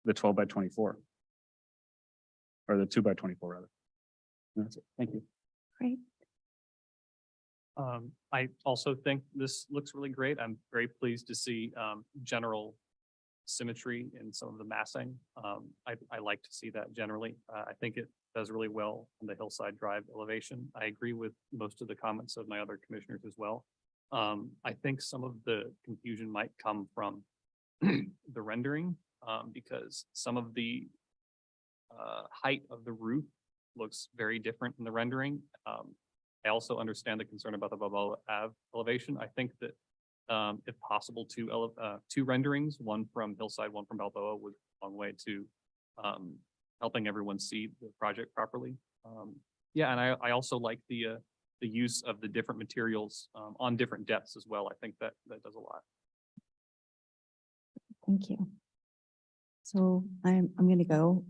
12x24 or the 2x24 rather. And that's it. Thank you. Great. I also think this looks really great. I'm very pleased to see general symmetry in some of the massing. I like to see that generally. I think it does really well on the Hillside Drive elevation. I agree with most of the comments of my other commissioners as well. I think some of the confusion might come from the rendering because some of the height of the roof looks very different in the rendering. I also understand the concern about the Balboa Ave elevation. I think that if possible, two renderings, one from Hillside, one from Balboa, would go a long way to helping everyone see the project properly. Yeah, and I also like the use of the different materials on different depths as well. I think that does a lot. Thank you. So I'm going to go.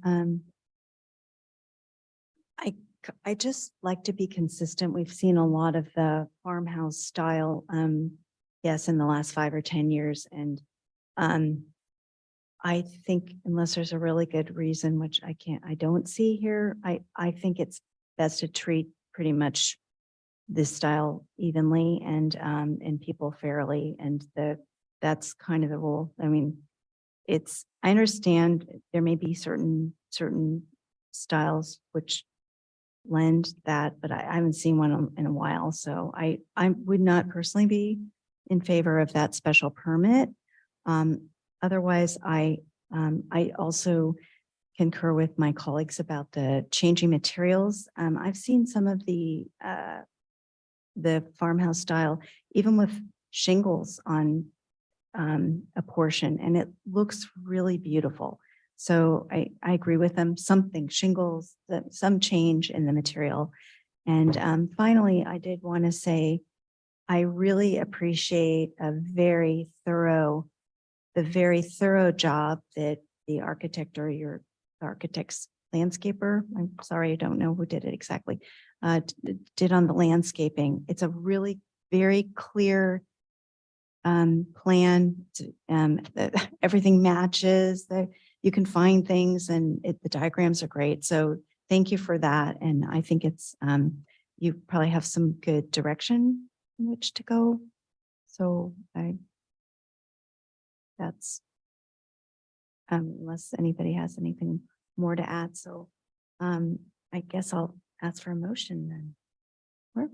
I just like to be consistent. We've seen a lot of the farmhouse style, yes, in the last 5 or 10 years. And I think unless there's a really good reason, which I don't see here, I think it's best to treat pretty much this style evenly and people fairly. And that's kind of the rule. I mean, I understand there may be certain styles which lend that, but I haven't seen one in a while. So I would not personally be in favor of that special permit. Otherwise, I also concur with my colleagues about the changing materials. I've seen some of the farmhouse style, even with shingles on a portion, and it looks really beautiful. So I agree with them, shingles, some change in the material. And finally, I did want to say, I really appreciate the very thorough job that the architect or your architect's landscaper, I'm sorry, I don't know who did it exactly, did on the landscaping. It's a really very clear plan. Everything matches. You can find things, and the diagrams are great. So thank you for that. And I think it's you probably have some good direction in which to go. So that's unless anybody has anything more to add. So I guess I'll ask for a motion then.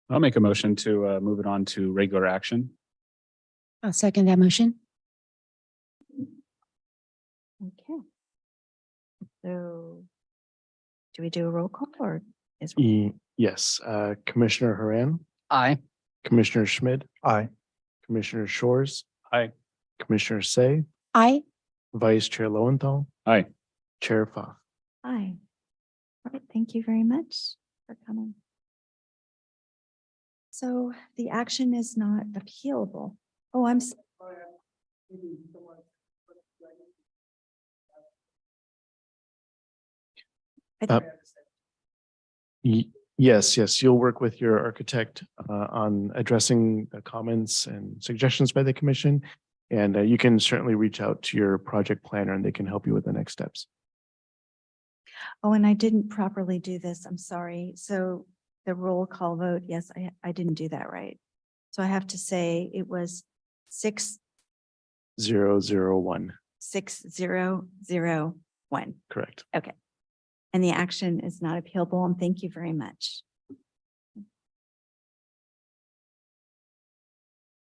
I'll make a motion to move it on to regular action. I'll second that motion. Okay. So do we do a roll call or is Yes, Commissioner Haran, Aye. Commissioner Schmidt, Aye. Commissioner Shores, Aye. Commissioner Say, Aye. Vice Chair Lowenthal, Aye. Chair Fa. aye? All right, thank you very much for coming. So the action is not appealable. Oh, Yes, you'll work with your architect on addressing the comments and suggestions by the commission. And you can certainly reach out to your project planner and they can help you with the next steps. Oh, and I didn't properly do this. I'm sorry. So the roll call vote, yes, I didn't do that right. So I have to say it was 001, 6001. correct. Okay. And the action is not appealable, and thank you very much.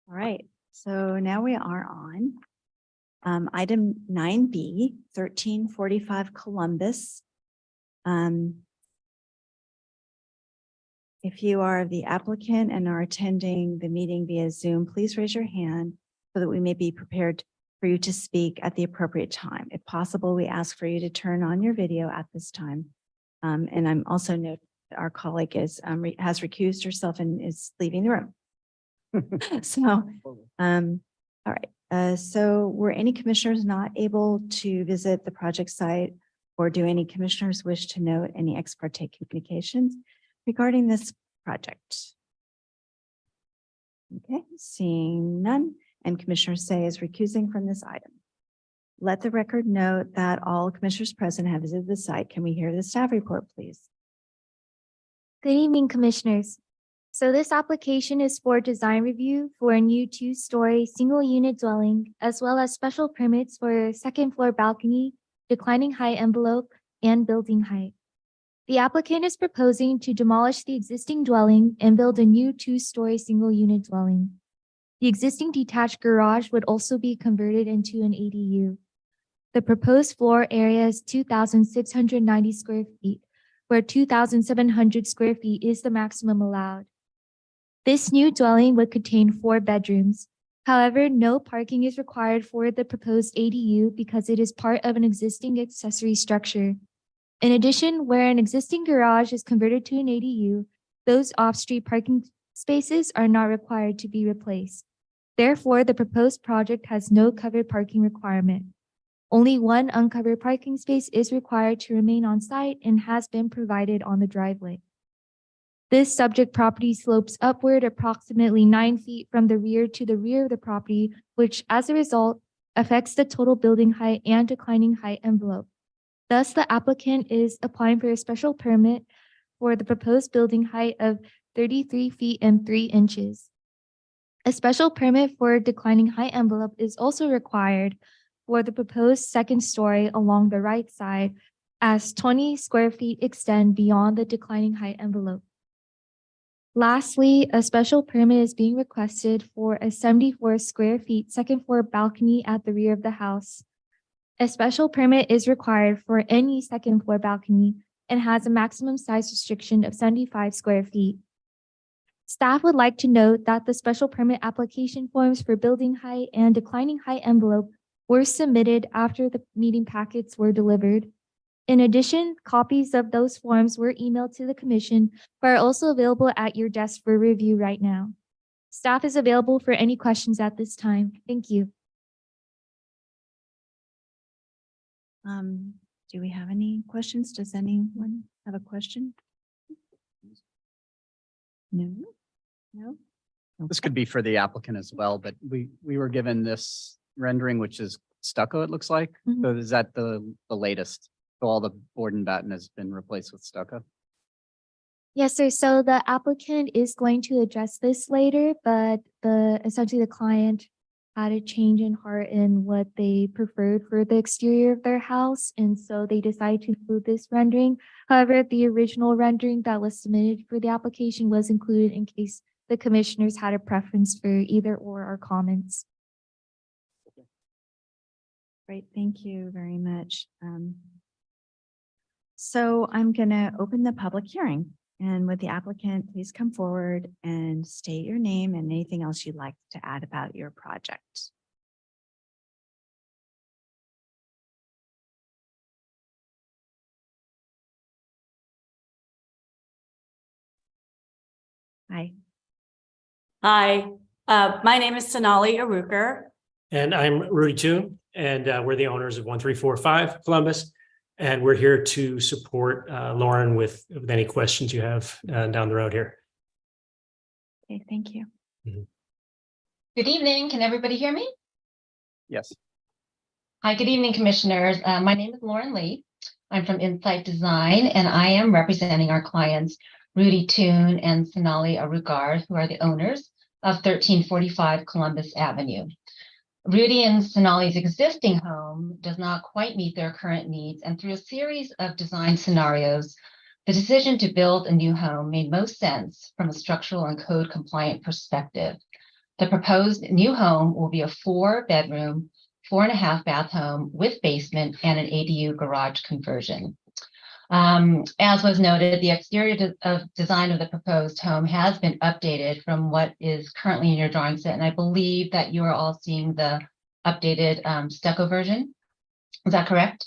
All right, so now we are on item 9B, 1345 Columbus. If you are the applicant and are attending the meeting via Zoom, please raise your hand so that we may be prepared for you to speak at the appropriate time. If possible, we ask for you to turn on your video at this time. And I'm also note that our colleague has recused herself and is leaving the room. So, all right. So were any commissioners not able to visit the project site, or do any commissioners wish to note any ex parte communications regarding this project? Okay, seeing none. And Commissioner Say is recusing from this item. Let the record note that all commissioners present have visited the site. Can we hear the staff report, please? Good evening, Commissioners. So this application is for design review for a new 2-story single unit dwelling, as well as special permits for second floor balcony, declining height envelope, and building height. The applicant is proposing to demolish the existing dwelling and build a new 2-story single unit dwelling. The existing detached garage would also be converted into an ADU. The proposed floor area is 2,690 square feet, where 2,700 square feet is the maximum allowed. This new dwelling would contain 4 bedrooms, However, no parking is required for the proposed ADU because it is part of an existing accessory structure. In addition, where an existing garage is converted to an ADU, those off-street parking spaces are not required to be replaced. Therefore, the proposed project has no covered parking requirement. Only one uncovered parking space is required to remain on site and has been provided on the driveway. This subject property slopes upward approximately 9 feet from the rear to the rear of the property, which as a result affects the total building height and declining height envelope. Thus, the applicant is applying for a special permit for the proposed building height of 33 feet and 3 inches. A special permit for declining height envelope is also required for the proposed second story along the right side as 20 square feet extend beyond the declining height envelope. Lastly, a special permit is being requested for a 74 square feet second floor balcony at the rear of the house. A special permit is required for any second floor balcony and has a maximum size restriction of 75 square feet. Staff would like to note that the special permit application forms for building height and declining height envelope were submitted after the meeting packets were delivered. In addition, copies of those forms were emailed to the commission, but are also available at your desk for review right now. Staff is available for any questions at this time. Thank you. Do we have any questions? Does anyone have a question? No? No? This could be for the applicant as well, but we were given this rendering, which is stucco, it looks like. Mhm. So is that the latest? So all the board and batten has been replaced with stucco? Yes, sir. So the applicant is going to address this later, but essentially the client had a change in heart in what they preferred for the exterior of their house. And so they decided to include this rendering. However, the original rendering that was submitted for the application was included in case the commissioners had a preference for either or our comments. Great, thank you very much. So I'm gonna open the public hearing. And would the applicant please come forward and state your name and anything else you'd like to add about your project? Hi. Hi, my name is Sonali Aruker. And I'm Rudy Toon, and we're the owners of 1345 Columbus. And we're here to support Lauren with any questions you have down the road here. Okay, thank you. Good evening. Can everybody hear me? Yes. Hi, good evening, commissioners. My name is Lauren Lee. I'm from Insight Design, and I am representing our clients, Rudy Toon and Sonali Arukar, who are the owners of 1345 Columbus Avenue. Rudy and Sonali's existing home does not quite meet their current needs, and through a series of design scenarios, the decision to build a new home made most sense from a structural and code compliant perspective. The proposed new home will be a 4-bedroom, 4.5-bath home with basement and an ADU garage conversion. As was noted, the exterior design of the proposed home has been updated from what is currently in your drawing set, and I believe that you are all seeing the updated stucco version. Is that correct?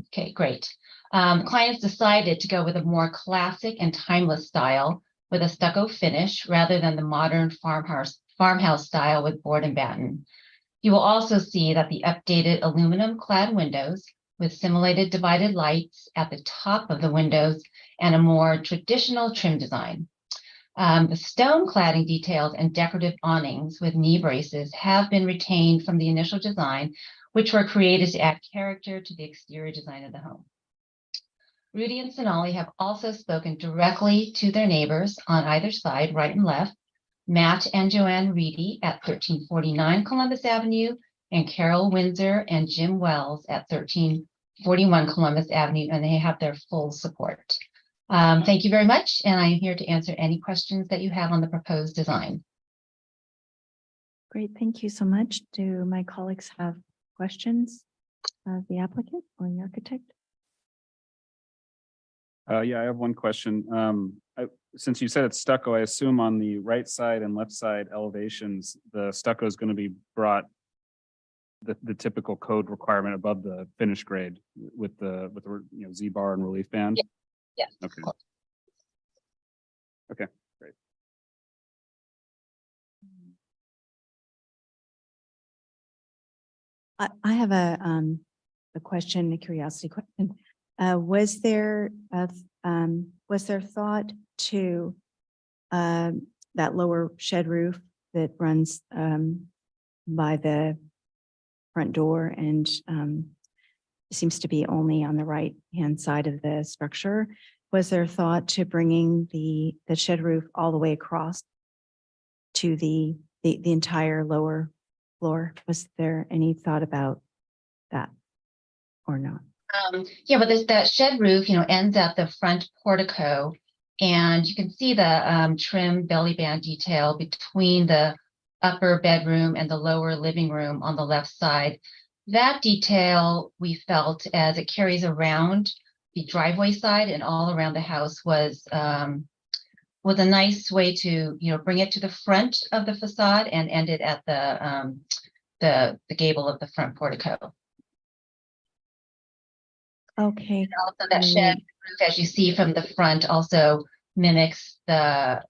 Okay, great. Clients decided to go with a more classic and timeless style with a stucco finish rather than the modern farmhouse style with board and batten. You will also see that the updated aluminum clad windows with simulated divided lights at the top of the windows and a more traditional trim design. The stone cladding details and decorative awnings with knee braces have been retained from the initial design, which were created to add character to the exterior design of the home. Rudy and Sonali have also spoken directly to their neighbors on either side, right and left, Matt and Joanne Reedy at 1349 Columbus Avenue, and Carol Windsor and Jim Wells at 1341 Columbus Avenue, and they have their full support. Thank you very much, and I'm here to answer any questions that you have on the proposed design. Great, thank you so much. Do my colleagues have questions of the applicant or the architect? Yeah, I have one question. since you said it's stucco, I assume on the right side and left side elevations, the stucco is going to be brought the typical code requirement above the finish grade with the you know, Z-bar and relief band. Yeah. Yes. Okay. Okay, great. I have a question, a curiosity question. Was there thought to that lower shed roof that runs by the front door and seems to be only on the right-hand side of the structure? Was there thought to bringing the shed roof all the way across to the entire lower floor? Was there any thought about that or not? Yeah, but there's that shed roof, you know, ends at the front portico, and you can see the trim belly band detail between the upper bedroom and the lower living room on the left side. That detail, we felt, as it carries around the driveway side and all around the house, was a nice way to, you know, bring it to the front of the facade and end it at the gable of the front portico. Okay. And also that shed roof, as you see from the front, also mimics the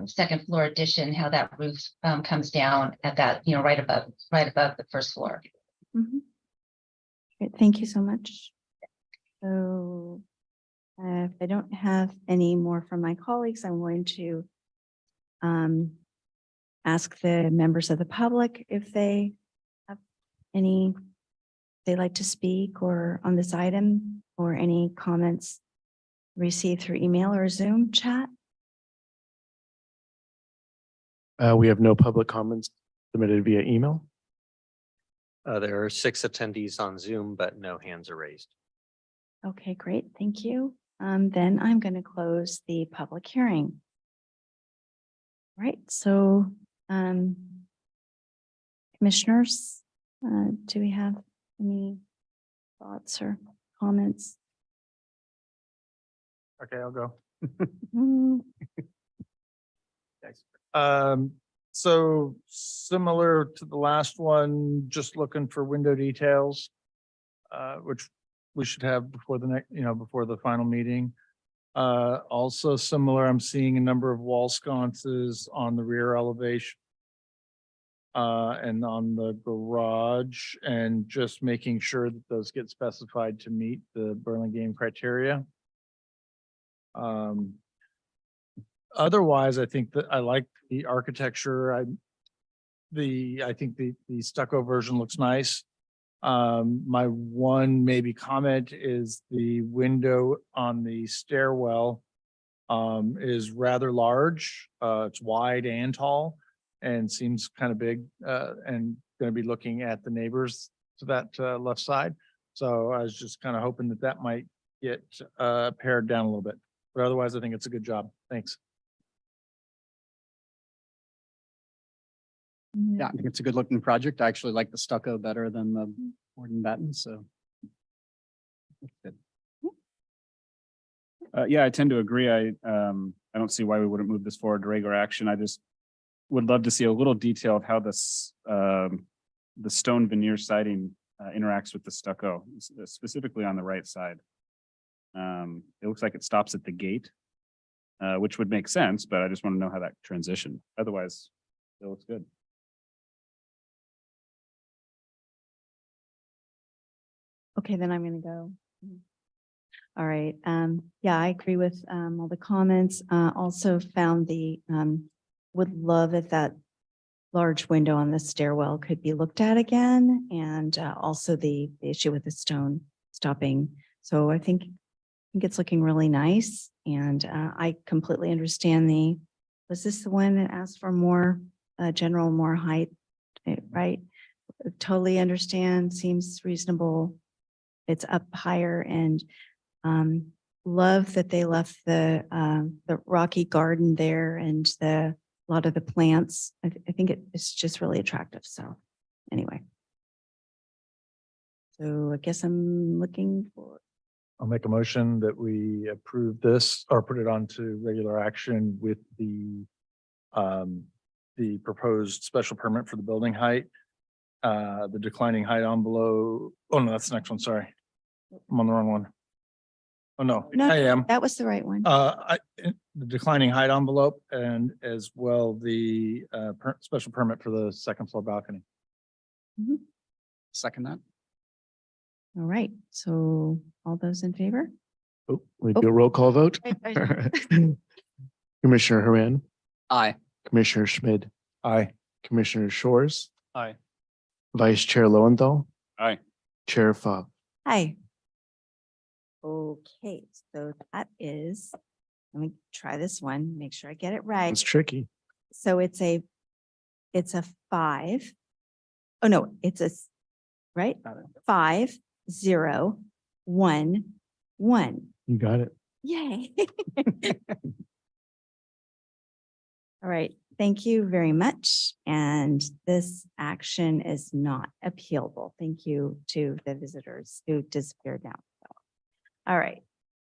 second floor addition, how that roof comes down at that, you know, right above the first floor. Mhm. Great, thank you so much. So if I don't have any more from my colleagues, I'm going to ask the members of the public if they have any they'd like to speak or on this item, or any comments received through email or Zoom chat. We have no public comments submitted via email. There are 6 attendees on Zoom, but no hands are raised. Okay, great. Thank you. Then I'm going to close the public hearing. Right. So, commissioners, do we have any thoughts or comments? Okay, I'll go. Mm, So similar to the last one, just looking for window details, which we should have before the next, before the final meeting. Also similar, I'm seeing a number of wall sconces on the rear elevation and on the garage, and just making sure that those get specified to meet the Burlingame criteria. Otherwise, I think that I like the architecture. I think the stucco version looks nice. My one maybe comment is the window on the stairwell is rather large. It's wide and tall and seems kind of big, and going to be looking at the neighbors to that left side. So I was just kind of hoping that that might get pared down a little bit. But otherwise, I think it's a good job. Thanks. Yeah, I think it's a good looking project. I actually like the stucco better than the board and batten, so. That's good. Yeah, I tend to agree. I don't see why we wouldn't move this forward to regular action. I just would love to see a little detail of how this the stone veneer siding interacts with the stucco, specifically on the right side. It looks like it stops at the gate, which would make sense, but I just want to know how that transition. Otherwise, it looks good. Okay, then I'm going to go. All right. Yeah, I agree with all the comments. Also found would love if that large window on the stairwell could be looked at again, and also the issue with the stone stopping. So I think it's looking really nice, and I completely understand was this the one that asked for more more height, right? Totally understand, seems reasonable. It's up higher, and love that they left the rocky garden there and a lot of the plants. I think it's just really attractive. So anyway. So I guess I'm looking for I'll make a motion that we approve this or put it onto regular action with the proposed special permit for the building height, the declining height envelope. Oh, no, that's the next one. Sorry. I'm on the wrong one. Oh, no, No, I am. that was the right one. The declining height envelope and as well the special permit for the second floor balcony. Second that. All right, so all those in favor? Oh, we do a roll call vote. Commissioner Haran, Aye. Commissioner Schmid, Aye. Commissioner Shores, Aye. Vice Chair Lowenthal, Aye. Chair Fob. Hi. Okay, so that is, let me try this one, make sure I get it right. It's tricky. So it's a 5. Oh, no, it's right? 5, 0, 1, 1. You got it. Yay. All right, thank you very much. And this action is not appealable. Thank you to the visitors who disappeared now. All right,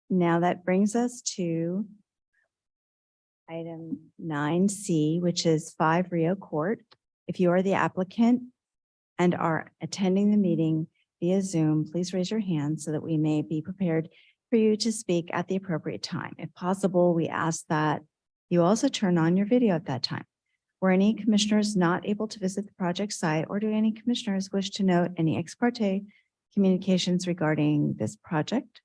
now that brings us to item 9C, which is 5 Rio Court. If you are the applicant and are attending the meeting via Zoom, please raise your hand so that we may be prepared for you to speak at the appropriate time. If possible, we ask that you also turn on your video at that time. Were any commissioners not able to visit the project site, or do any commissioners wish to note any ex parte communications regarding this project?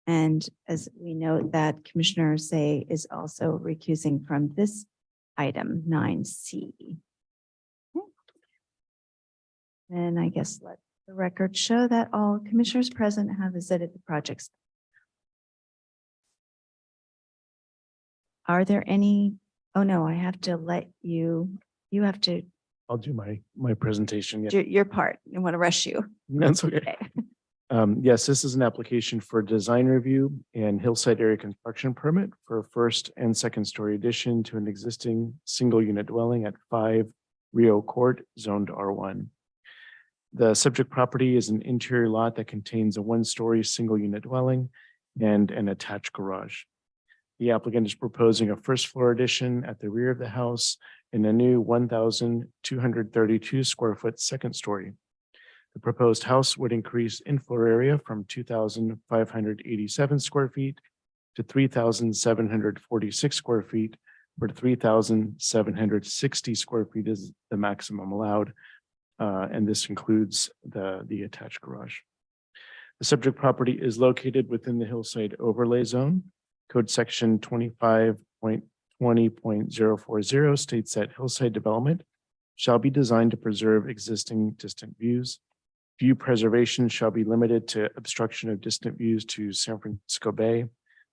And as we note that Commissioner Say is also recusing from this item 9C. And I guess let the record show that all commissioners present have visited the projects. Are there any, oh no, I have to let you have to I'll do my presentation. do your part. I want to rush you. That's okay. Yes, this is an application for design review and hillside area construction permit for a first and second story addition to an existing single unit dwelling at 5 Rio Court, zoned R1. The subject property is an interior lot that contains a 1-story single unit dwelling and an attached garage. The applicant is proposing a first floor addition at the rear of the house in a new 1,232 square foot second story. The proposed house would increase in-floor area from 2,587 square feet to 3,746 square feet, where 3,760 square feet is the maximum allowed. And this includes the attached garage. The subject property is located within the hillside overlay zone. Code section 25.20.040 states that hillside development shall be designed to preserve existing distant views. View preservation shall be limited to obstruction of distant views to San Francisco Bay,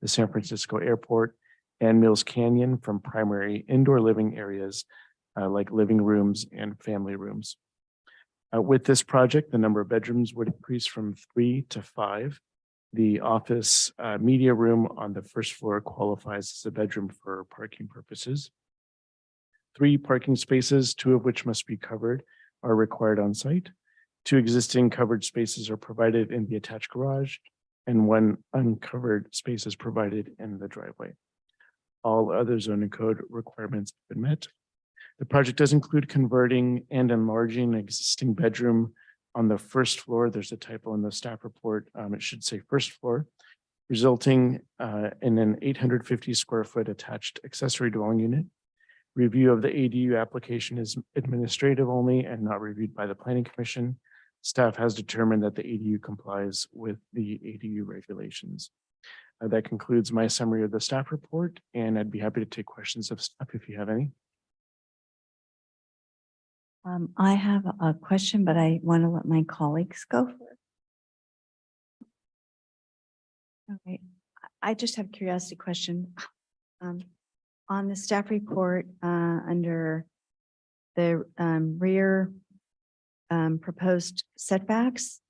the San Francisco Airport, and Mills Canyon from primary indoor living areas like living rooms and family rooms. With this project, the number of bedrooms would increase from 3 to 5. The office media room on the first floor qualifies as a bedroom for parking purposes. 3 parking spaces, 2 of which must be covered, are required on site. 2 existing covered spaces are provided in the attached garage, and 1 uncovered space is provided in the driveway. All other zoning code requirements have been met. The project does include converting and enlarging an existing bedroom on the first floor. There's a typo in the staff report. It should say first floor, resulting in an 850 square foot attached accessory dwelling unit. Review of the ADU application is administrative only and not reviewed by the Planning Commission. Staff has determined that the ADU complies with the ADU regulations. That concludes my summary of the staff report, and I'd be happy to take questions of staff if you have any. I have a question, but I want to let my colleagues go first. Okay, I just have a curiosity question. On the staff report, under the rear proposed setbacks,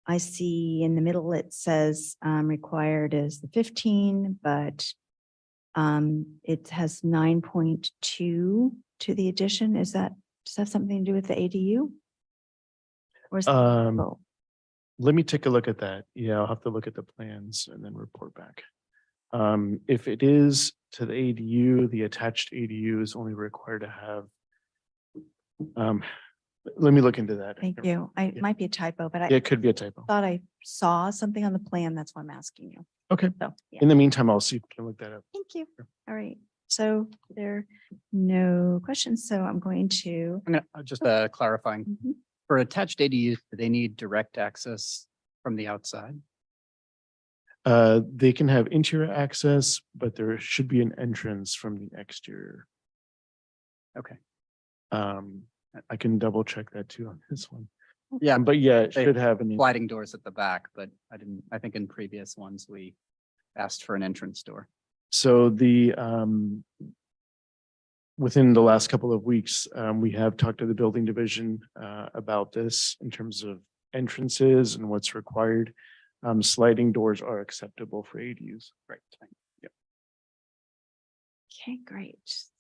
I see in the middle it says required is the 15, but it has 9.2 to the addition. Does that have something to do with the ADU? Or is that typo? Let me take a look at that. Yeah, I'll have to look at the plans and then report back. If it is to the ADU, the attached ADU is only required to have. Let me look into that. Thank you. It Yeah. might be a typo, but I It could be a typo. thought I saw something on the plan. That's why I'm asking you. Okay. So, yeah, In the meantime, I'll see if I can look that up. thank you. All right. So there are no questions. So I'm going to. I'm gonna, just clarifying, Mhm. for attached ADUs, do they need direct access from the outside? They can have interior access, but there should be an entrance from the exterior. Okay. I can double check that too on this one. Yeah, But yeah, it They- should have an. sliding doors at the back, but I think in previous ones, we asked for an entrance door. So within the last couple of weeks, we have talked to the building division about this in terms of entrances and what's required. Sliding doors are acceptable for ADUs. Right. Yep. Okay, great.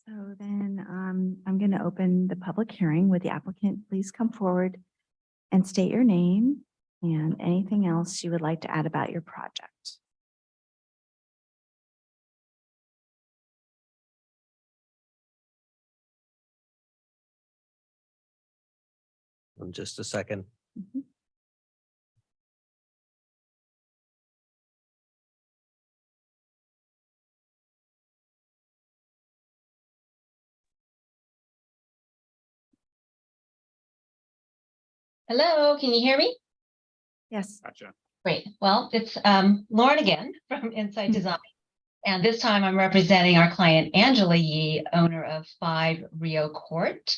So then I'm going to open the public hearing. Would the applicant please come forward and state your name and anything else you would like to add about your project? Just a second. Mhm. Hello, can you hear me? Yes. Gotcha. Great. Well, it's Lauren again from Insight Design. And this time I'm representing our client Angela Yee, owner of 5 Rio Court.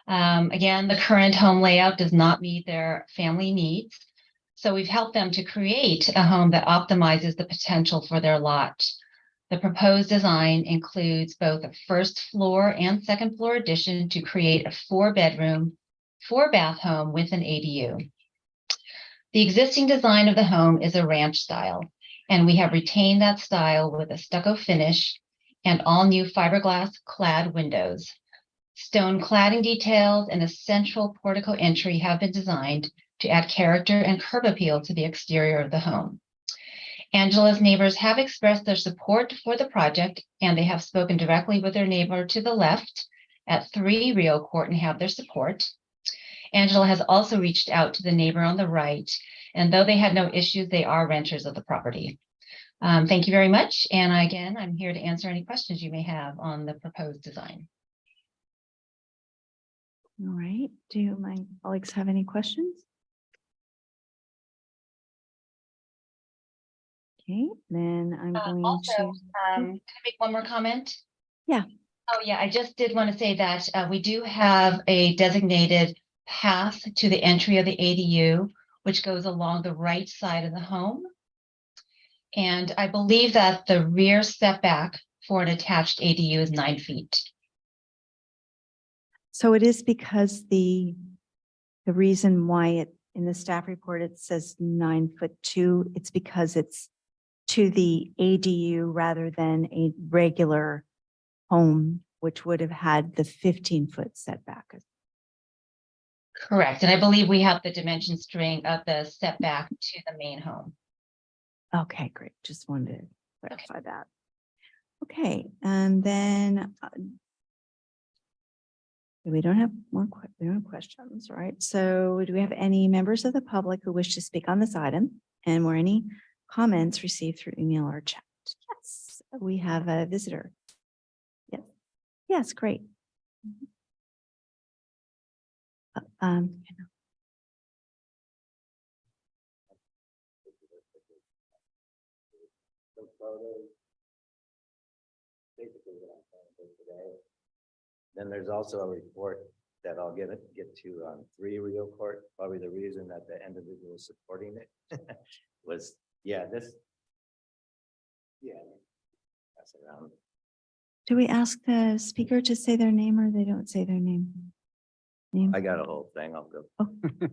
Again, the current home layout does not meet their family needs. So we've helped them to create a home that optimizes the potential for their lot. The proposed design includes both a first floor and second floor addition to create a 4-bedroom, 4-bath home with an ADU. The existing design of the home is a ranch style, and we have retained that style with a stucco finish and all new fiberglass clad windows. Stone cladding details and a central portico entry have been designed to add character and curb appeal to the exterior of the home. Angela's neighbors have expressed their support for the project, and they have spoken directly with their neighbor to the left at 3 Rio Court and have their support. Angela has also reached out to the neighbor on the right, and though they had no issues, they are renters of the property. Thank you very much. And again, I'm here to answer any questions you may have on the proposed design. All right. Do my colleagues have any questions? Okay, then I'm going Also, to. can I make one more comment? Yeah. Oh, yeah, I just did want to say that we do have a designated path to the entry of the ADU, which goes along the right side of the home. And I believe that the rear setback for an attached ADU is 9 feet. So it is because the reason why it, in the staff report, it says 9'2", it's because it's to the ADU rather than a regular home, which would have had the 15-foot setback. Correct. And I believe we have the dimension string of the setback to the main home. Okay, great. Just wanted to clarify that. Okay, and then we don't have we don't have questions, right? So do we have any members of the public who wish to speak on this item? And were any comments received through email or chat? Yes, we have a visitor. Yes, yes, great. Then there's also a report that I'll get to on 3 Rio Court. Probably the reason that the individual supporting it was, pass it around. Do we ask the speaker to say their name or they don't say their name? I got a whole thing. I'll go.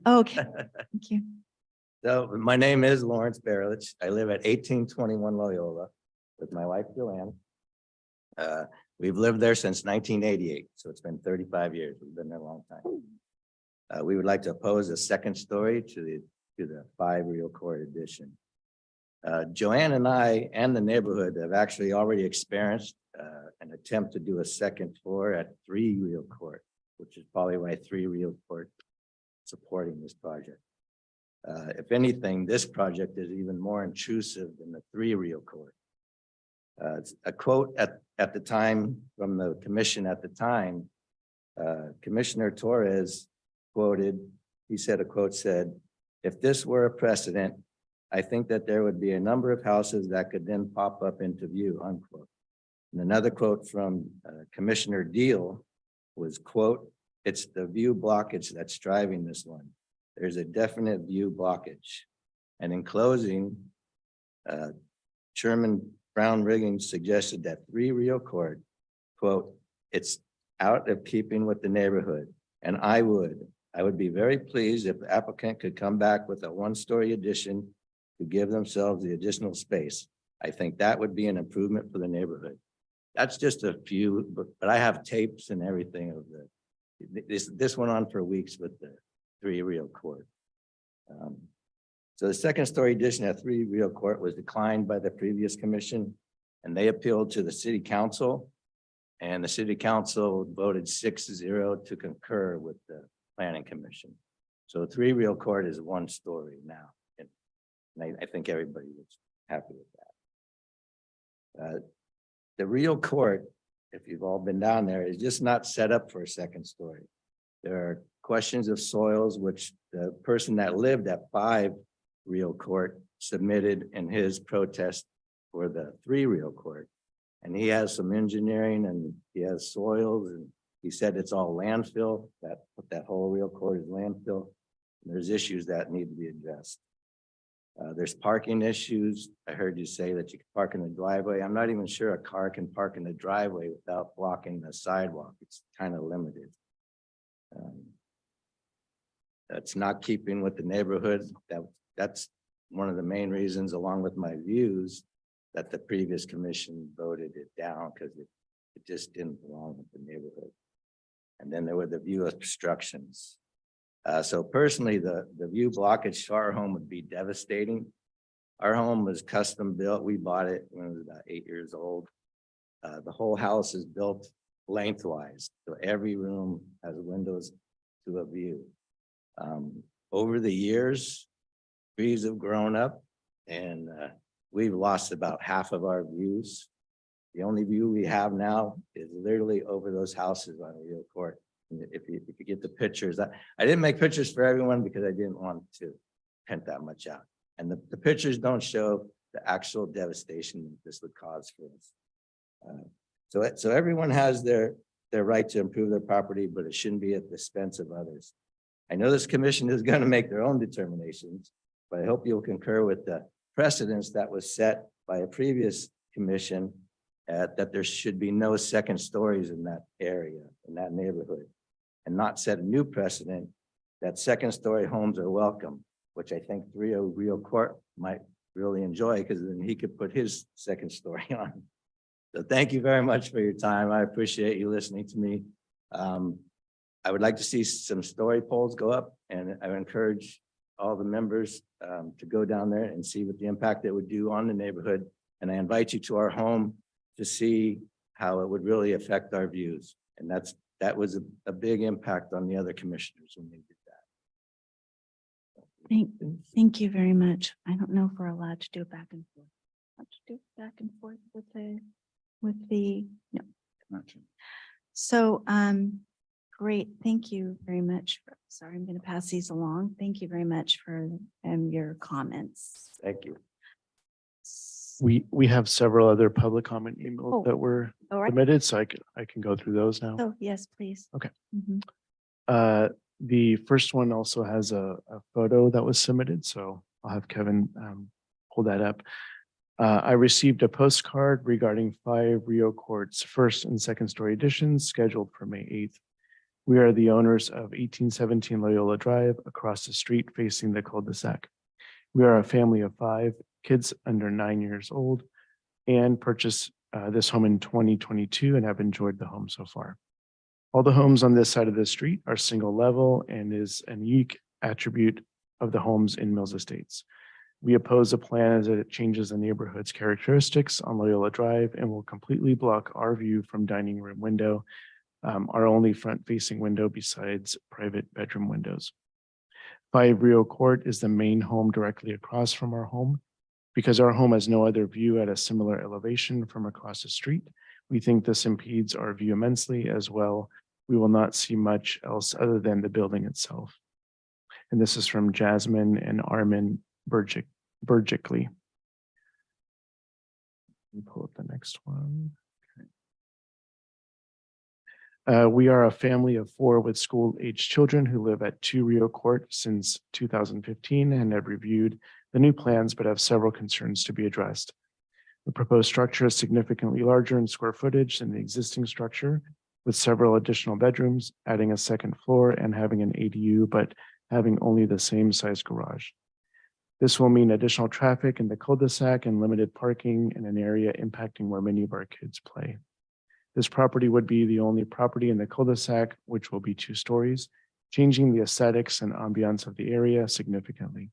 Oh, okay, thank you. So my name is Lawrence Barelich. I live at 1821 Loyola with my wife Joanne. We've lived there since 1988, so it's been 35 years. We've been there a long time. We would like to oppose a second story to the to the 5 Real Court addition. Joanne and I and the neighborhood have actually already experienced an attempt to do a second floor at 3 Real Court, which is probably why 3 Real Court supporting this project. If anything, this project is even more intrusive than the 3 Real Court. It's a quote at the time from the commission at the time, Commissioner Torres quoted, he said, a quote said, "If this were a precedent, I think that there would be a number of houses that could then pop up into view," unquote. And another quote from Commissioner Deal was, quote, "It's the view blockage that's driving this one. There's a definite view blockage." And in closing, Chairman Brown Riggins suggested that 3 Real Court, quote, "It's out of keeping with the neighborhood. And I would be very pleased if the applicant could come back with a 1-story addition to give themselves the additional space. I think that would be an improvement for the neighborhood." That's just a few, but I have tapes and everything of this went on for weeks with the 3 Real Court. So the 2nd-story addition at 3 Real Court was declined by the previous commission, and they appealed to the city council, and the city council voted 6-0 to concur with the planning commission. So 3 Real Court is 1 story now, and I think everybody was happy with that. The Real Court, if you've all been down there, is just not set up for a 2nd story. There are questions of soils, which the person that lived at 5 Real Court submitted in his protest for the 3 Real Court. And he has some engineering and he has soils, and he said it's all landfill, that whole Real Court is landfill. And there's issues that need to be addressed. There's parking issues. I heard you say that you can park in the driveway. I'm not even sure a car can park in the driveway without blocking the sidewalk. It's kind of limited. That's not keeping with the neighborhood. That's one of the main reasons, along with my views, that the previous commission voted it down, because it just didn't belong with the neighborhood. And then there were the view obstructions. So personally, the view blockage to our home would be devastating. Our home was custom built. We bought it when it was about 8 years old. The whole house is built lengthwise, so every room has windows to a view. Over the years, trees have grown up, and we've lost about half of our views. The only view we have now is literally over those houses on Real Court. And if you get the pictures, I didn't make pictures for everyone because I didn't want to print that much out. And the pictures don't show the actual devastation that this would cause for us. So everyone has their right to improve their property, but it shouldn't be at the expense of others. I know this commission is going to make their own determinations, but I hope you'll concur with the precedence that was set by a previous commission that there should be no 2nd stories in that area, in that neighborhood, and not set a new precedent that 2nd story homes are welcome, which I think 3 Real Court might really enjoy, because then he could put his 2nd story on. So thank you very much for your time. I appreciate you listening to me. I would like to see some story polls go up, and I would encourage all the members to go down there and see what the impact it would do on the neighborhood. And I invite you to our home to see how it would really affect our views. And that was a big impact on the other commissioners when they did that. Thank you very much. I don't know if we're allowed to do it back and forth. No. So, great. Thank you very much. Sorry, I'm going to pass these along. Thank you very much for your comments. Thank you. We have several other public comment emails that were All right. submitted, so I can go through those now. Oh, yes, please. Okay. Mhm. The first one also has a photo that was submitted, so I'll have Kevin pull that up. I received a postcard regarding 5 Rio Court's 1st and 2nd story additions scheduled for May 8th. We are the owners of 1817 Loyola Drive across the street facing the cul-de-sac. We are a family of 5, kids under 9 years old, and purchased this home in 2022 and have enjoyed the home so far. All the homes on this side of the street are single level and is a unique attribute of the homes in Mills Estates. We oppose the plan as it changes the neighborhood's characteristics on Loyola Drive and will completely block our view from dining room window, our only front-facing window besides private bedroom windows. 5 Rio Court is the main home directly across from our home. Because our home has no other view at a similar elevation from across the street, we think this impedes our view immensely as well. We will not see much else other than the building itself. And this is from Jasmine and Armin Burgickley. Pull up the next one. We are a family of 4 with school-aged children who live at 2 Rio Court since 2015 and have reviewed the new plans, but have several concerns to be addressed. The proposed structure is significantly larger in square footage than the existing structure, with several additional bedrooms, adding a second floor and having an ADU, but having only the same size garage. This will mean additional traffic in the cul-de-sac and limited parking in an area impacting where many of our kids play. This property would be the only property in the cul-de-sac, which will be 2 stories, changing the aesthetics and ambiance of the area significantly.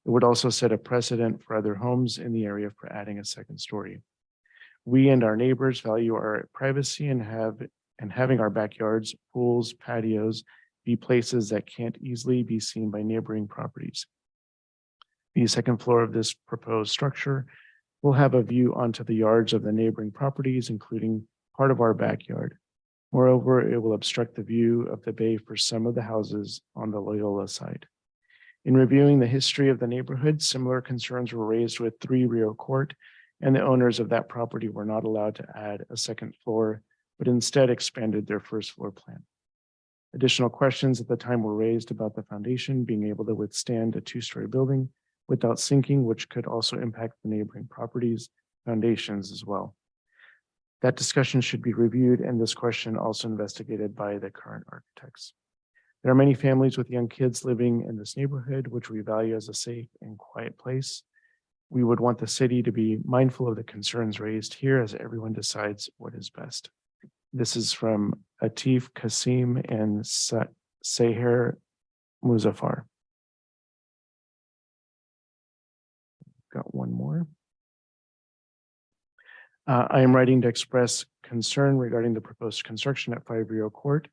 It would also set a precedent for other homes in the area for adding a second story. We and our neighbors value our privacy and having our backyards, pools, patios be places that can't easily be seen by neighboring properties. The second floor of this proposed structure will have a view onto the yards of the neighboring properties, including part of our backyard. Moreover, it will obstruct the view of the bay for some of the houses on the Loyola side. In reviewing the history of the neighborhood, similar concerns were raised with 3 Rio Court, and the owners of that property were not allowed to add a second floor, but instead expanded their first floor plan. Additional questions at the time were raised about the foundation being able to withstand a 2-story building without sinking, which could also impact the neighboring properties' foundations as well. That discussion should be reviewed, and this question also investigated by the current architects. There are many families with young kids living in this neighborhood, which we value as a safe and quiet place. We would want the city to be mindful of the concerns raised here as everyone decides what is best. This is from Atif Kasim and Seher Muzaffar. Got one more. I am writing to express concern regarding the proposed construction at 5 Rio Court.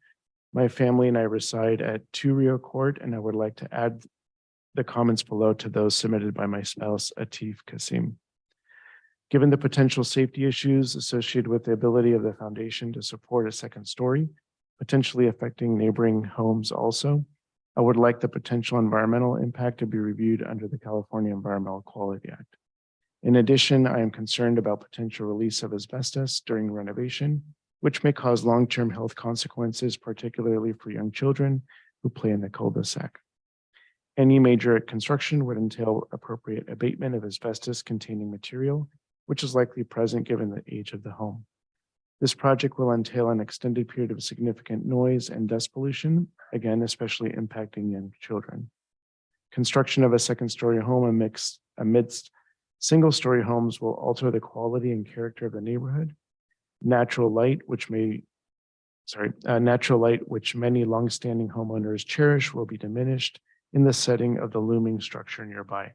My family and I reside at 2 Rio Court, and I would like to add the comments below to those submitted by my spouse, Atif Kasim. Given the potential safety issues associated with the ability of the foundation to support a second story, potentially affecting neighboring homes also, I would like the potential environmental impact to be reviewed under the California Environmental Quality Act. In addition, I am concerned about potential release of asbestos during renovation, which may cause long-term health consequences, particularly for young children who play in the cul-de-sac. Any major construction would entail appropriate abatement of asbestos-containing material, which is likely present given the age of the home. This project will entail an extended period of significant noise and dust pollution, again, especially impacting young children. Construction of a second-story home amidst single-story homes will alter the quality and character of the neighborhood. Natural light, which many longstanding homeowners cherish, will be diminished in the setting of the looming structure nearby.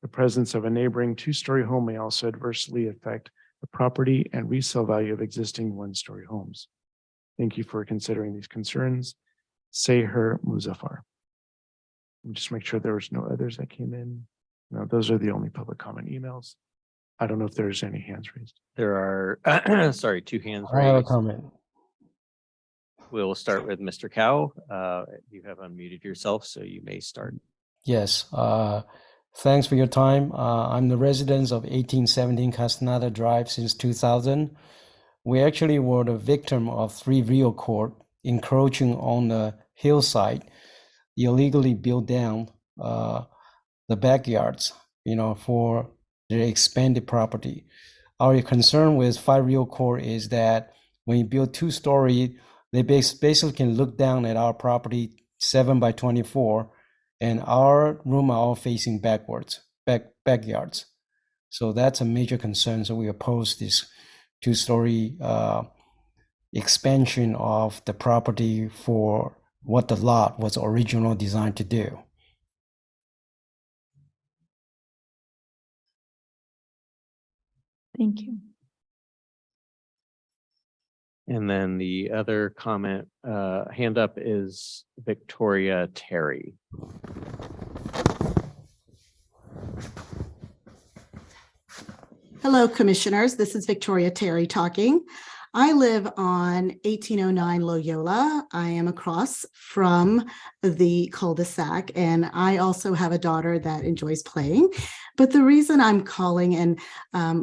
The presence of a neighboring 2-story home may also adversely affect the property and resale value of existing 1-story homes. Thank you for considering these concerns. Seher Muzaffar. Just make sure there was no others that came in. No, those are the only public comment emails. I don't know if there's any hands raised. There are, sorry, 2 hands I have a raised. comment. We'll start with Mr. Cow. You have unmuted yourself, so you may start. Yes, thanks for your time. I'm the resident of 1817 Castaneda Drive since 2000. We actually were the victim of 3 Rio Court encroaching on the hillside, illegally built down the backyards, for the expanded property. Our concern with 5 Rio Court is that when you build 2-story, they basically can look down at our property 7 by 24, and our room are all facing backyards. So that's a major concern. So we oppose this 2-story expansion of the property for what the lot was originally designed to do. Thank you. And then the other comment, hand up is Victoria Terry. Hello, Commissioners. This is Victoria Terry talking. I live on 1809 Loyola. I am across from the cul-de-sac, and I also have a daughter that enjoys playing. But the reason I'm calling and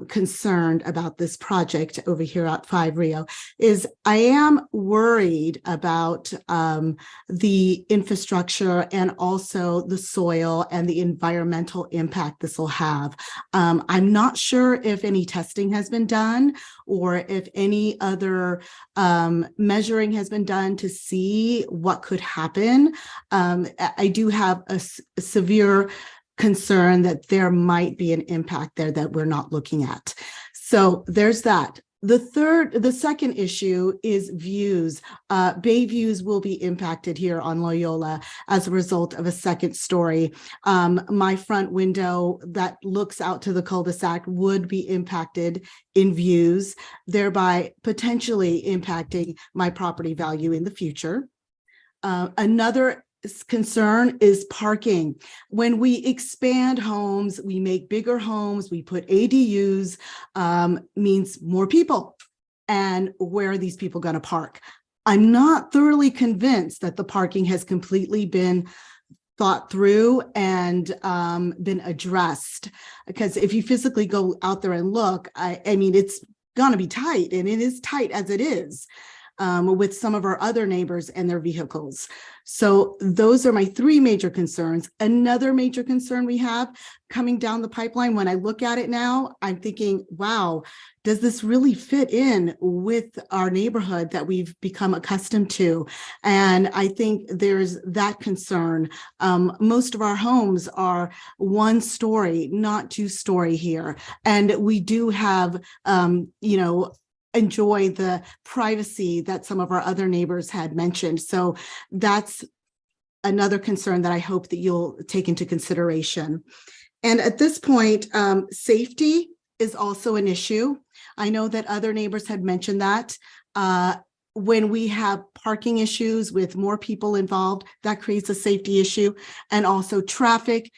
concerned about this project over here at 5 Rio is I am worried about the infrastructure and also the soil and the environmental impact this will have. I'm not sure if any testing has been done or if any other measuring has been done to see what could happen. I do have a severe concern that there might be an impact there that we're not looking at. So there's that. The second issue is views. Bay views will be impacted here on Loyola as a result of a second story. My front window that looks out to the cul-de-sac would be impacted in views, thereby potentially impacting my property value in the future. Another concern is parking. When we expand homes, we make bigger homes, we put ADUs, means more people. And where are these people going to park? I'm not thoroughly convinced that the parking has completely been thought through and been addressed. Because if you physically go out there and look, I mean, it's going to be tight, and it is tight as it is. With some of our other neighbors and their vehicles. So those are my three major concerns. Another major concern we have coming down the pipeline, when I look at it now, I'm thinking, wow, does this really fit in with our neighborhood that we've become accustomed to? And I think there's that concern. Most of our homes are 1 story, not 2-story here. And we do have, enjoy the privacy that some of our other neighbors had mentioned. So that's another concern that I hope that you'll take into consideration. And at this point, safety is also an issue. I know that other neighbors had mentioned that. When we have parking issues with more people involved, that creates a safety issue, and also traffic.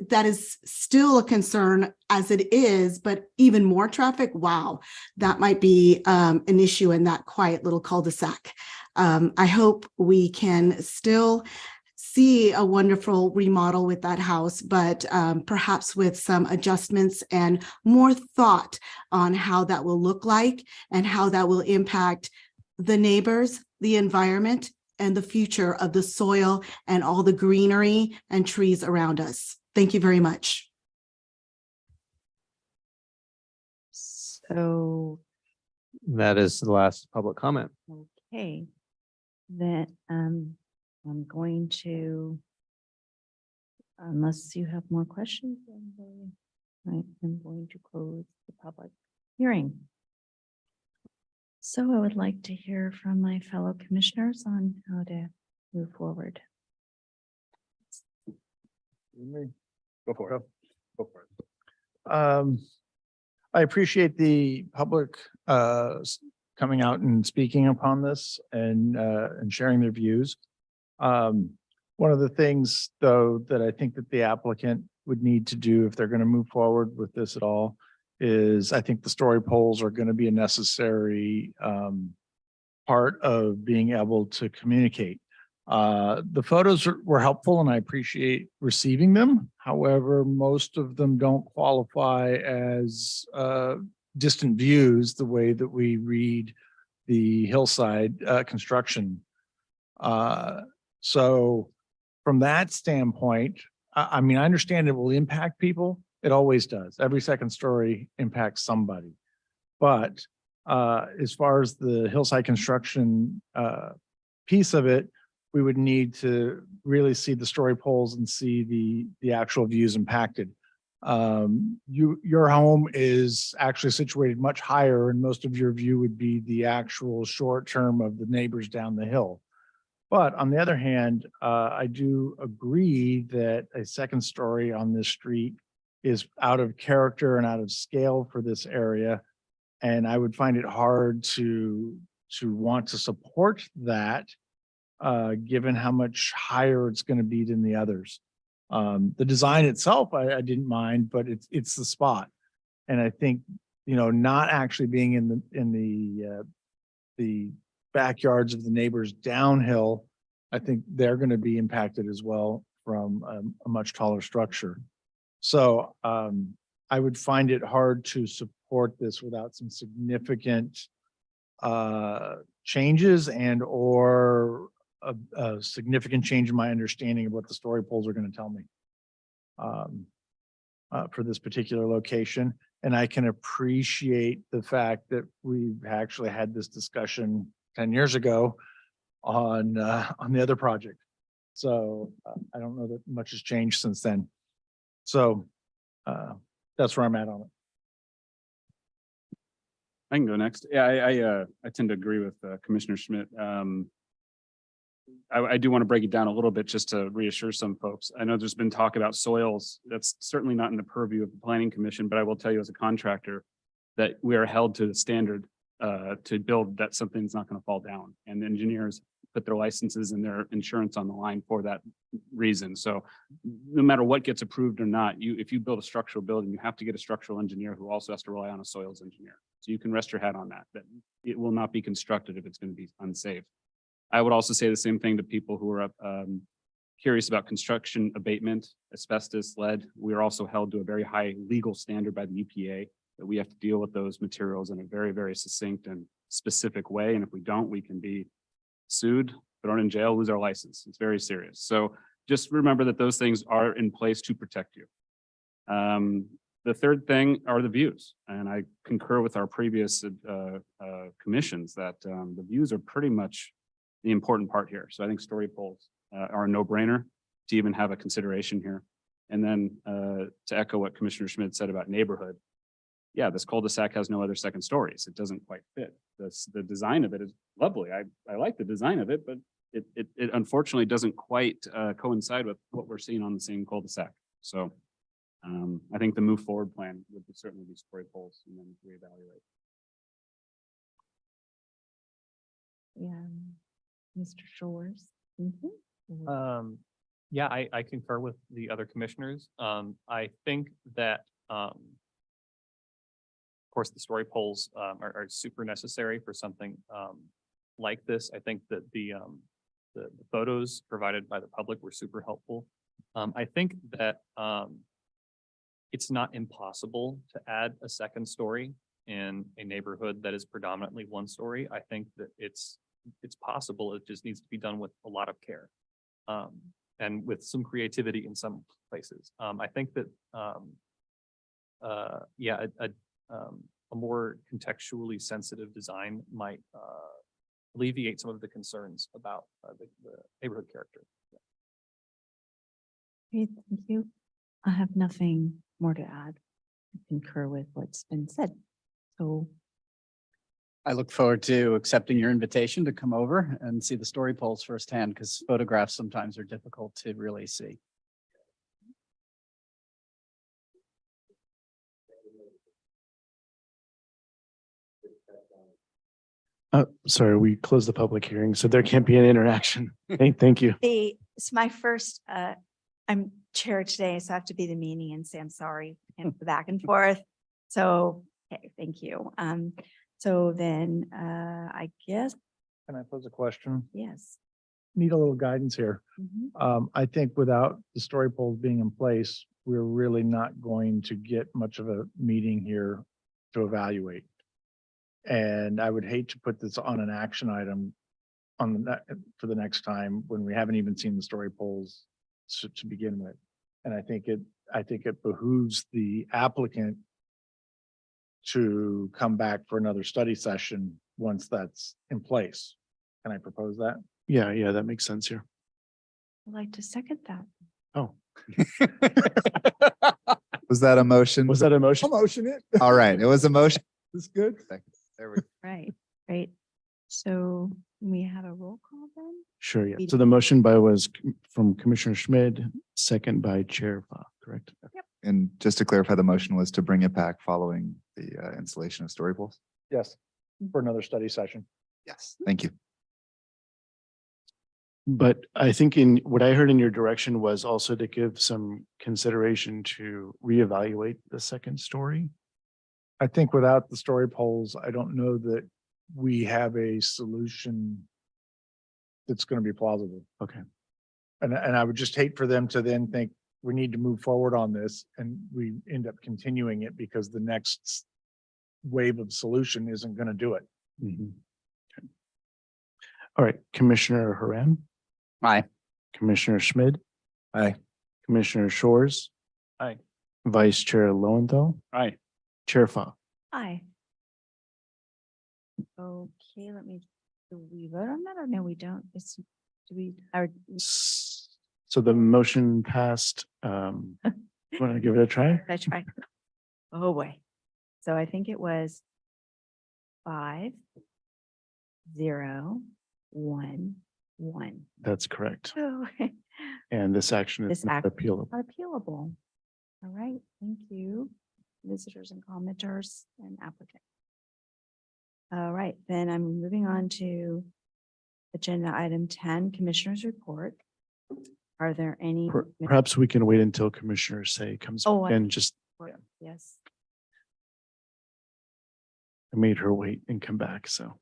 That is still a concern as it is, but even more traffic, wow, that might be an issue in that quiet little cul-de-sac. I hope we can still see a wonderful remodel with that house, but perhaps with some adjustments and more thought on how that will look like and how that will impact the neighbors, the environment, and the future of the soil and all the greenery and trees around us. Thank you very much. So, That is the last public comment. okay, then I'm going to, unless you have more questions, I am going to close the public hearing. So I would like to hear from my fellow commissioners on how to move forward. Go for it. Go for it. I appreciate the public coming out and speaking upon this and sharing their views. One of the things, though, that I think that the applicant would need to do if they're going to move forward with this at all is I think the story poles are going to be a necessary part of being able to communicate. The photos were helpful and I appreciate receiving them. However, most of them don't qualify as distant views the way that we read the hillside construction. So from that standpoint, I mean, I understand it will impact people. It always does. Every second story impacts somebody. But as far as the hillside construction piece of it, we would need to really see the story poles and see the actual views impacted. Your home is actually situated much higher and most of your view would be the actual short term of the neighbors down the hill. But on the other hand, I do agree that a second story on this street is out of character and out of scale for this area. And I would find it hard to want to support that, given how much higher it's going to be than the others. The design itself, I didn't mind, but it's the spot. And I think, not actually being in the backyards of the neighbors downhill, I think they're going to be impacted as well from a much taller structure. So I would find it hard to support this without some significant changes and or a significant change in my understanding of what the story poles are going to tell me for this particular location. And I can appreciate the fact that we've actually had this discussion 10 years ago on the other project. So I don't know that much has changed since then. So that's where I'm at on it. I can go next. Yeah, I tend to agree with Commissioner Schmidt. I do want to break it down a little bit just to reassure some folks. I know there's been talk about soils. That's certainly not in the purview of the Planning Commission, but I will tell you as a contractor that we are held to the standard to build that something's not going to fall down. And the engineers put their licenses and their insurance on the line for that reason. So no matter what gets approved or not, if you build a structural building, you have to get a structural engineer who also has to rely on a soils engineer. So you can rest your head on that it will not be constructed if it's going to be unsafe. I would also say the same thing to people who are curious about construction abatement, asbestos, lead. We are also held to a very high legal standard by the EPA that we have to deal with those materials in a very, very succinct and specific way. And if we don't, we can be sued, thrown in jail, lose our license. It's very serious. So just remember that those things are in place to protect you. The third thing are the views. And I concur with our previous commissions that the views are pretty much the important part here. So I think story poles are a no-brainer to even have a consideration here. And then to echo what Commissioner Schmidt said about neighborhood, yeah, this cul-de-sac has no other second stories. It doesn't quite fit. The design of it is lovely. I like the design of it, but it unfortunately doesn't quite coincide with what we're seeing on the same cul-de-sac. So I think the move forward plan would certainly be story poles and then reevaluate. Yeah. Mr. Shores. Yeah, I concur with the other commissioners. I think that, of course, the story poles are super necessary for something like this. I think that the photos provided by the public were super helpful. I think that it's not impossible to add a second story in a neighborhood that is predominantly one story. I think that it's possible. It just needs to be done with a lot of care and with some creativity in some places. I think that a more contextually sensitive design might alleviate some of the concerns about the neighborhood character. Okay, thank you. I have nothing more to add. I concur with what's been said. So I look forward to accepting your invitation to come over and see the story poles firsthand, because photographs sometimes are difficult to really see. Sorry, we closed the public hearing, so there can't be an interaction. Hey, thank you. it's my first, I'm chair today, so I have to be the meanie and say I'm sorry and the back and forth. So, okay, thank you. So then, I guess, Can I pose a question? yes. Need a little guidance here. I think without the story poles being in place, we're really not going to get much of a meeting here to evaluate. And I would hate to put this on an action item for the next time when we haven't even seen the story poles to begin with. And I think it behooves the applicant to come back for another study session once that's in place. Can I propose that? Yeah, that makes sense here. I'd like to second that. Oh, Was that a motion? was that a motion? Motion it. All right, it was a motion. That's good. There we go. Right. So we have a roll call then? Sure, yeah. So the motion was from Commissioner Schmid, second by Chair Fa, correct? And just to clarify, the motion was to bring it back following the installation of story poles? Yes, for another study session. Yes, thank you. But I think in what I heard in your direction was also to give some consideration to reevaluate the second story. I think without the story poles, I don't know that we have a solution that's going to be plausible. Okay. And I would just hate for them to then think we need to move forward on this and we end up continuing it because the next wave of solution isn't going to do it. Mhm. Okay. All right, Commissioner Haran, Aye. Commissioner Schmid, Aye. Commissioner Shores, Aye. Vice Chair Lowenthal, Aye. Chair Fa. Aye. Okay, do we vote on that or no, we don't? Do we, or So the motion passed. Want to give it a try? let's try. Oh, boy. So I think it was 5, 0, 1, 1. That's correct. Oh, And this action This is not act- appealable. not appealable. All right, thank you, visitors and commenters and applicant. All right, then I'm moving on to agenda item 10, Commissioners Report. Are there any? Perhaps we can wait until Commissioner Say comes Oh, and just Yes. I made her wait and come back. So,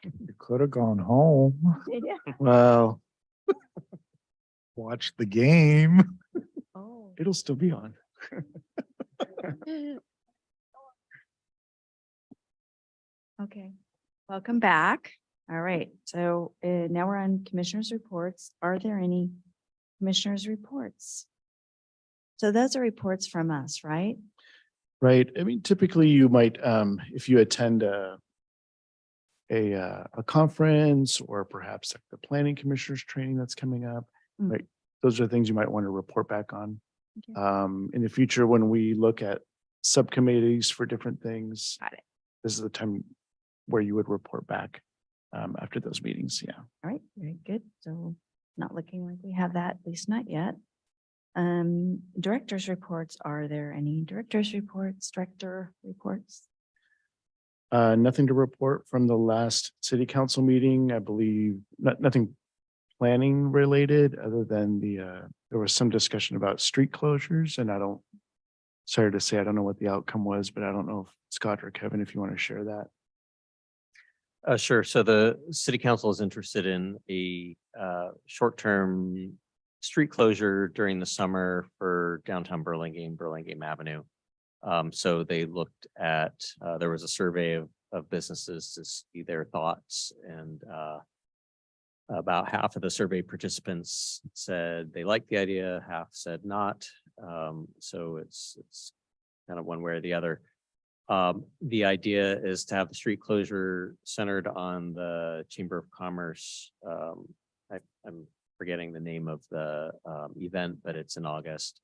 You could have gone home, Yeah. well, watched the game. Oh. it'll still be on. Okay, welcome back. All right, so now we're on Commissioners' Reports. Are there any Commissioners' Reports? So those are reports from us, right? Right. I mean, typically you might, if you attend a conference or perhaps like the planning commissioners training that's coming up, Mm. right? Those are things you might want to report back on. Okay. In the future, when we look at subcommittees for different things, Got it. this is the time where you would report back after those meetings. Yeah. All right, very good. So not looking like we have that, at least not yet. Directors' reports, are there any directors' reports, director reports? Nothing to report from the last city council meeting. I believe nothing planning related other than there was some discussion about street closures and sorry to say, I don't know what the outcome was, but I don't know if Scott or Kevin, if you want to share that. Sure. So the city council is interested in a short-term street closure during the summer for downtown Burlingame Avenue. So they looked at, there was a survey of businesses to see their thoughts, and about half of the survey participants said they liked the idea, half said not. So it's kind of one way or the other. The idea is to have the street closure centered on the Chamber of Commerce. I'm forgetting the name of the event, but it's in August.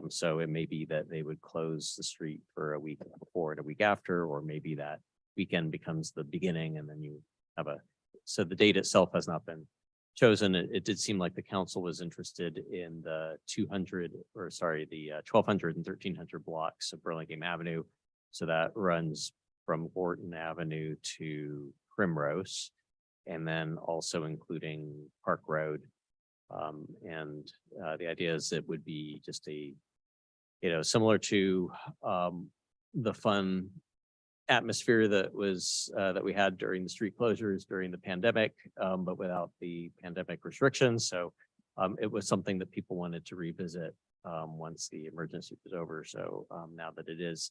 So it may be that they would close the street for a week before and a week after, or maybe that weekend becomes the beginning and then you have so the date itself has not been chosen. It did seem like the council was interested in the 1200 and 1300 blocks of Burlingame Avenue. So that runs from Gorton Avenue to Primrose, and then also including Park Road. The idea is it would be just similar to the fun atmosphere that we had during the street closures during the pandemic, but without the pandemic restrictions. So it was something that people wanted to revisit once the emergency was over. So now that it is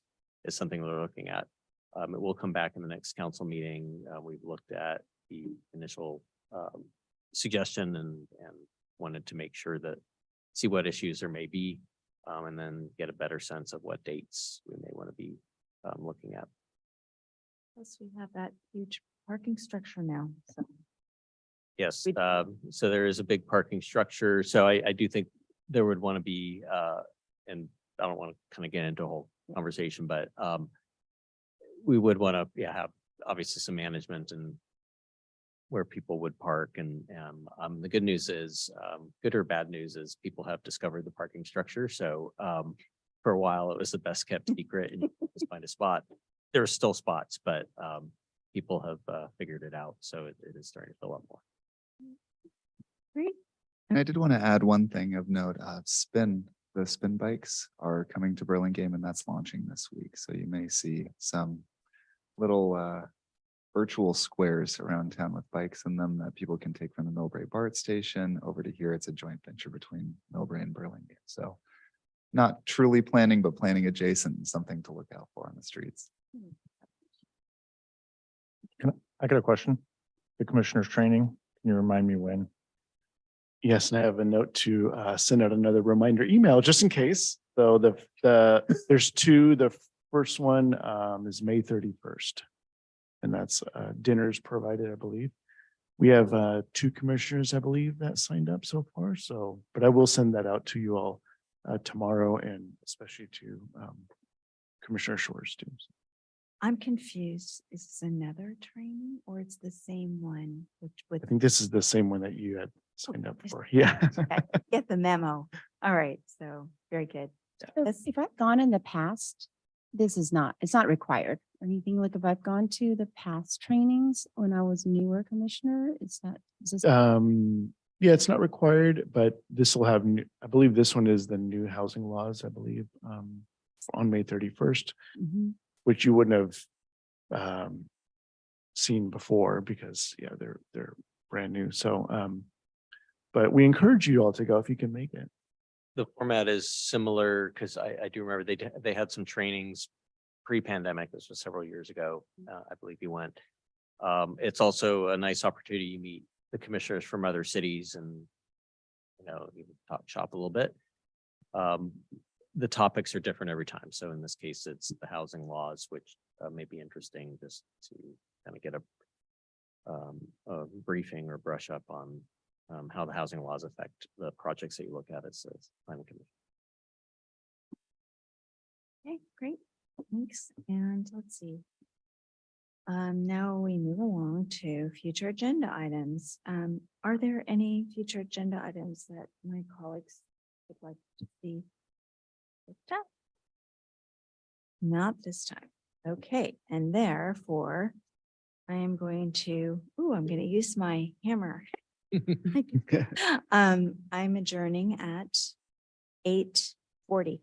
something we're looking at. It will come back in the next council meeting. We've looked at the initial suggestion and wanted to make sure see what issues there may be, and then get a better sense of what dates we may want to be looking at. Plus, we have that huge parking structure now, so. Yes, so there is a big parking structure. So I do think there would want to be, and I don't want to kind of get into a whole conversation, but we would want to have obviously some management and where people would park. And the good news is, good or bad news is people have discovered the parking structure. So for a while, it was the best kept secret and you could just find a spot. There are still spots, but people have figured it out. So it is starting to fill up more. Great. And I did want to add one thing of note, the spin bikes are coming to Burlingame and that's launching this week. So you may see some little virtual squares around town with bikes in them that people can take from the Millbrae BART station over to here. It's a joint venture between Millbrae and Burlingame. So not truly planning, but planning adjacent and something to look out for on the streets. I got a question. The commissioner's training, can you remind me when? Yes, and I have a note to send out another reminder email just in case. So there's two. The first one is May 31st. And that's dinners provided, I believe. We have 2 commissioners, I believe, that signed up so far. So, but I will send that out to you all tomorrow and especially to Commissioner Shores too. I'm confused. Is this another training or it's the same one? Which with I think this is the same one that you had signed up for. Yeah. get the memo. All right. So very good. So This- if I've gone in the past, it's not required or anything. Like if I've gone to the past trainings when I was newer commissioner, is this? Yeah, it's not required, but this will have, I believe this one is the new housing laws, I believe, on May 31st, Mhm. which you wouldn't have seen before because, yeah, they're brand new. So, but we encourage you all to go if you can make it. The format is similar because I do remember they had some trainings pre-pandemic. This was several years ago. I believe you went. It's also a nice opportunity. You meet the commissioners from other cities and, you can talk shop a little bit. The topics are different every time. So in this case, it's the housing laws, which may be interesting just to kind of get a briefing or brush up on how the housing laws affect the projects that you look at as planning commission. Okay, great. Thanks. And let's see. Now we move along to future agenda items. Are there any future agenda items that my colleagues would like to see? picked up? Not this time. Okay, and therefore I am going to, I'm going to use my hammer. I'm adjourning at 8:40.